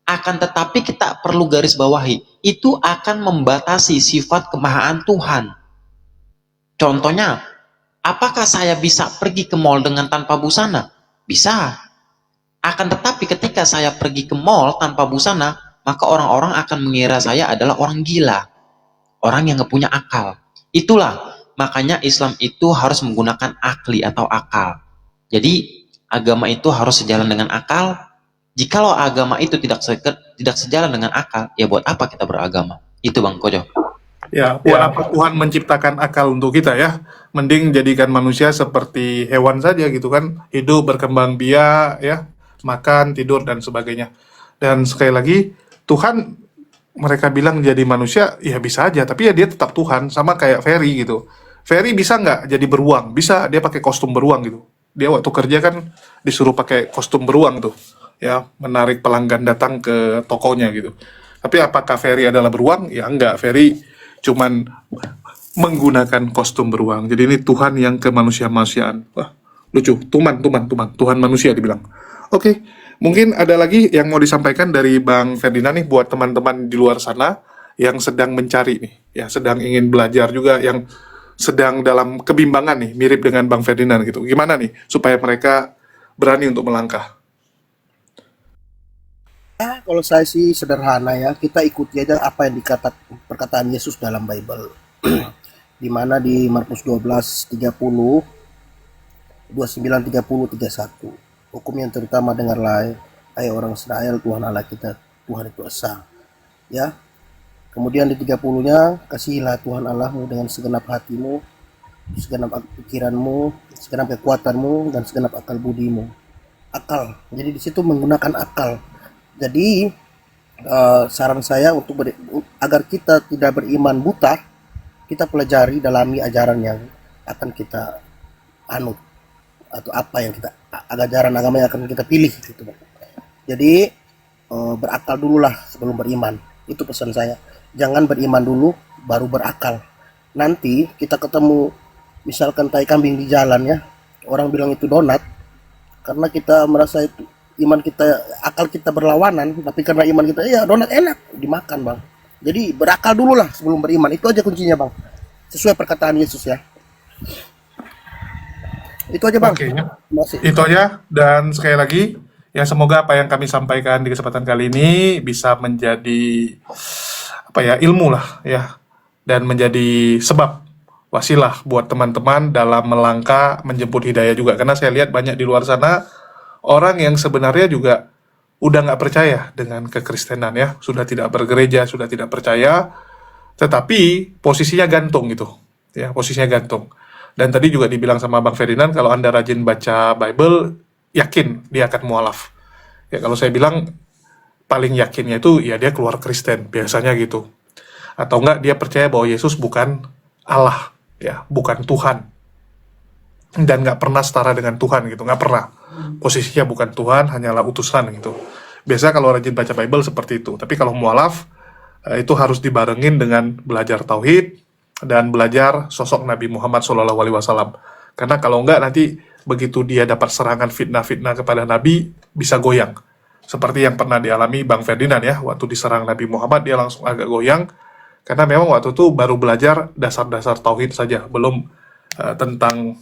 Akan tetapi kita perlu garis bawahi, itu akan membatasi sifat kemahaan Tuhan. Contohnya, apakah saya bisa pergi ke mall dengan tanpa busana? Bisa. Akan tetapi ketika saya pergi ke mall tanpa busana, maka orang-orang akan mengira saya adalah orang gila, orang yang nggak punya akal. Itulah makanya Islam itu harus menggunakan akli atau akal. Jadi agama itu harus sejalan dengan akal. Jikalau agama itu tidak sejalan dengan akal, ya buat apa kita beragama? Itu Bang Kojo. Ya, buat apa Tuhan menciptakan akal untuk kita ya? Mending jadikan manusia seperti hewan saja gitu kan, hidup berkembang biak ya, makan, tidur dan sebagainya. Dan sekali lagi Tuhan, mereka bilang jadi manusia, ya bisa aja, tapi ya dia tetap Tuhan, sama kayak Ferry gitu. Ferry bisa nggak jadi beruang? Bisa, dia pakai kostum beruang gitu. Dia waktu kerja kan disuruh pakai kostum beruang tuh, ya, menarik pelanggan datang ke tokonya gitu. Tapi apakah Ferry adalah beruang? Ya enggak, Ferry cuman menggunakan kostum beruang. Jadi ini Tuhan yang kemanusia-manusiaan. Wah, lucu, Tuhan manusia dibilang. Oke. Mungkin ada lagi yang mau disampaikan dari Bang Ferdinand nih buat teman-teman di luar sana yang sedang mencari nih, ya sedang ingin belajar juga, yang sedang dalam kebimbangan nih, mirip dengan Bang Ferdinand gitu. Gimana nih supaya mereka berani untuk melangkah? Ya, kalau saya sih sederhana ya, kita ikuti aja apa yang perkataan Yesus dalam Bible. Di mana di Markus 12:30, 29, 30, 31. Hukum yang terutama dengarlah, hai orang Israel, Tuhan Allah kita, Tuhan itu esa. Ya. Kemudian di 30-nya, kasihilah Tuhan Allahmu dengan segenap hatimu, segenap pikiranmu, segenap kekuatanmu, dan segenap akal budimu. Akal. Jadi di situ menggunakan akal. Jadi saran saya agar kita tidak beriman buta, kita pelajari, dalami ajaran yang akan kita anut, atau apa yang kita ajaran agama yang akan kita pilih gitu. Jadi berakal dululah sebelum beriman. Itu pesan saya. Jangan beriman dulu baru berakal. Nanti kita ketemu misalkan tai kambing di jalan ya, orang bilang itu donat karena kita merasa itu iman kita, akal kita berlawanan, tapi karena iman kita ya donat enak dimakan, Bang. Jadi berakal dululah sebelum beriman. Itu aja kuncinya, Bang. Sesuai perkataan Yesus ya. Itu aja, Bang. Oke, itu aja. Dan sekali lagi, ya semoga apa yang kami sampaikan di kesempatan kali ini bisa menjadi ilmu lah ya, dan menjadi sebab wasilah buat teman-teman dalam melangkah menjemput hidayah juga. Karena saya lihat banyak di luar sana orang yang sebenarnya juga udah nggak percaya dengan kekristenan ya, sudah tidak bergereja, sudah tidak percaya, tetapi posisinya gantung gitu ya, posisinya gantung. Dan tadi juga dibilang sama Bang Ferdinand, kalau Anda rajin baca Bible, yakin dia akan mualaf. Ya kalau saya bilang, paling yakinnya itu ya dia keluar Kristen, biasanya gitu. Atau enggak dia percaya bahwa Yesus bukan Allah, ya bukan Tuhan. Dan nggak pernah setara dengan Tuhan gitu, nggak pernah. Posisinya bukan Tuhan, hanyalah utusan gitu. Biasa kalau rajin baca Bible seperti itu. Tapi kalau mualaf, itu harus dibarengin dengan belajar tauhid, dan belajar sosok Nabi Muhammad SAW. Karena kalau enggak nanti begitu dia dapat serangan fitnah-fitnah kepada Nabi, bisa goyang. Seperti yang pernah dialami Bang Ferdinand ya, waktu diserang Nabi Muhammad dia langsung agak goyang, karena memang waktu itu baru belajar dasar-dasar tauhid saja, belum tentang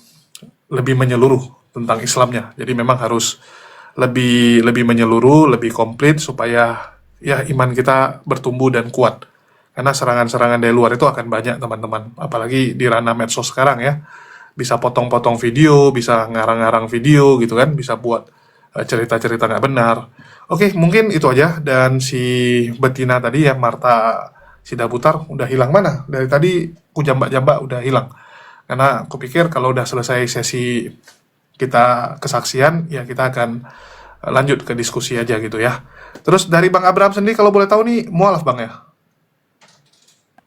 lebih menyeluruh tentang Islamnya. Jadi memang harus lebih menyeluruh, lebih komplit supaya ya iman kita bertumbuh dan kuat. Karena serangan-serangan dari luar itu akan banyak teman-teman. Apalagi di ranah medsos sekarang ya. Bisa potong-potong video, bisa ngarang-ngarang video gitu kan, bisa buat cerita-cerita nggak benar. Oke, mungkin itu aja. Dan si betina tadi ya, Marta Sidaputar udah hilang mana? Dari tadi ku jambak-jambak udah hilang. Karena aku pikir kalau udah selesai sesi kita kesaksian, ya kita akan lanjut ke diskusi aja gitu ya. Terus dari Bang Abraham sendiri kalau boleh tahu nih, mualaf Bang ya?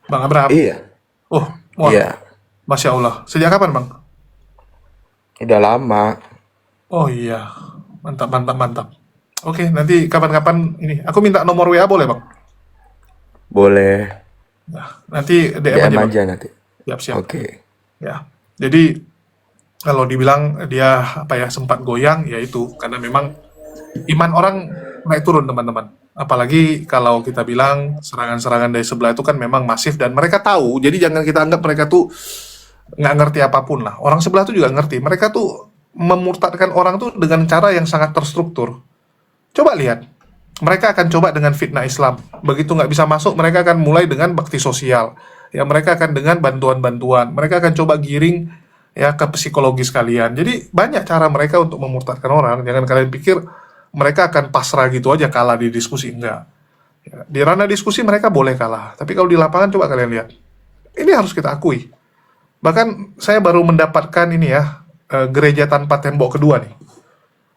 Bang Abraham? Iya, Oh, mualaf. iya, Masya Allah. Sejak kapan Bang? udah lama. Oh iya, mantap, mantap, mantap. Oke, nanti kapan-kapan ini, aku minta nomor WA boleh Bang? Boleh Nah, nanti DM DM aja Bang. aja nanti. Siap-siap. Oke. Ya, jadi kalau dibilang dia apa ya sempat goyang, ya itu karena memang iman orang naik turun teman-teman. Apalagi kalau kita bilang serangan-serangan dari sebelah itu kan memang masif dan mereka tahu. Jadi jangan kita anggap mereka tuh nggak ngerti apapun lah. Orang sebelah tuh juga ngerti. Mereka tuh memurtadkan orang tuh dengan cara yang sangat terstruktur. Coba lihat. Mereka akan coba dengan fitnah Islam. Begitu nggak bisa masuk, mereka akan mulai dengan bakti sosial. Ya, mereka akan dengan bantuan-bantuan. Mereka akan coba giring ya ke psikologis kalian. Jadi banyak cara mereka untuk memurtadkan orang. Jangan kalian pikir mereka akan pasrah gitu aja kalah di diskusi. Enggak. Ya, di ranah diskusi mereka boleh kalah. Tapi kalau di lapangan coba kalian lihat. Ini harus kita akui. Bahkan saya baru mendapatkan ini ya, gereja tanpa tembok kedua nih.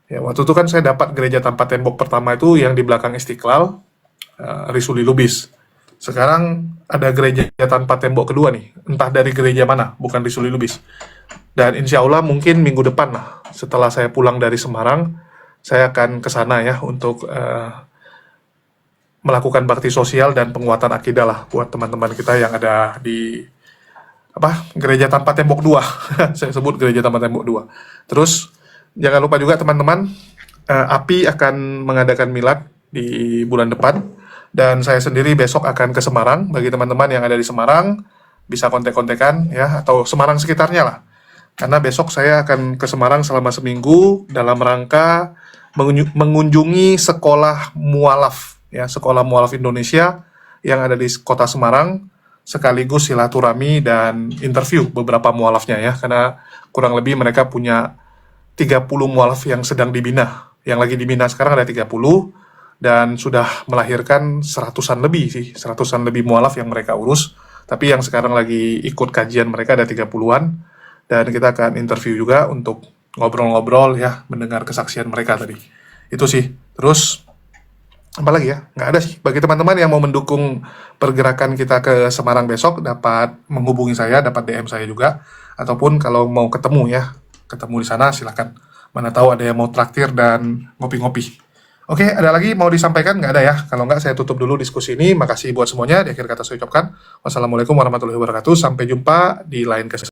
Ya, waktu itu kan saya dapat gereja tanpa tembok pertama itu yang di belakang Istiqlal, Risuli Lubis. Sekarang ada gereja tanpa tembok kedua nih, entah dari gereja mana, bukan Risuli Lubis. Dan insya Allah mungkin minggu depan lah, setelah saya pulang dari Semarang, saya akan ke sana ya untuk melakukan bakti sosial dan penguatan akidah lah buat teman-teman kita yang ada di gereja tanpa tembok 2. Saya sebut gereja tanpa tembok 2. Terus jangan lupa juga teman-teman, API akan mengadakan milad di bulan depan dan saya sendiri besok akan ke Semarang. Bagi teman-teman yang ada di Semarang bisa kontek-kontekan ya, atau Semarang sekitarnya lah. Karena besok saya akan ke Semarang selama seminggu dalam rangka mengunjungi sekolah mualaf ya, sekolah mualaf Indonesia yang ada di kota Semarang, sekaligus silaturahmi dan interview beberapa mualafnya ya, karena kurang lebih mereka punya 30 mualaf yang sedang dibina. Yang lagi dibina sekarang ada 30 dan sudah melahirkan 100-an lebih sih, 100-an lebih mualaf yang mereka urus. Tapi yang sekarang lagi ikut kajian mereka ada 30-an dan kita akan interview juga untuk ngobrol-ngobrol ya, mendengar kesaksian mereka tadi. Itu sih. Terus apa lagi ya? Nggak ada sih. Bagi teman-teman yang mau mendukung pergerakan kita ke Semarang besok, dapat menghubungi saya, dapat DM saya juga. Ataupun kalau mau ketemu ya, ketemu di sana silakan. Mana tahu ada yang mau traktir dan ngopi-ngopi. Oke, ada lagi mau disampaikan? Nggak ada ya? Kalau nggak, saya tutup dulu diskusi ini. Makasih buat semuanya. Di akhir kata saya ucapkan wassalamualaikum warahmatullahi wabarakatuh. Sampai jumpa di lain kesempatan.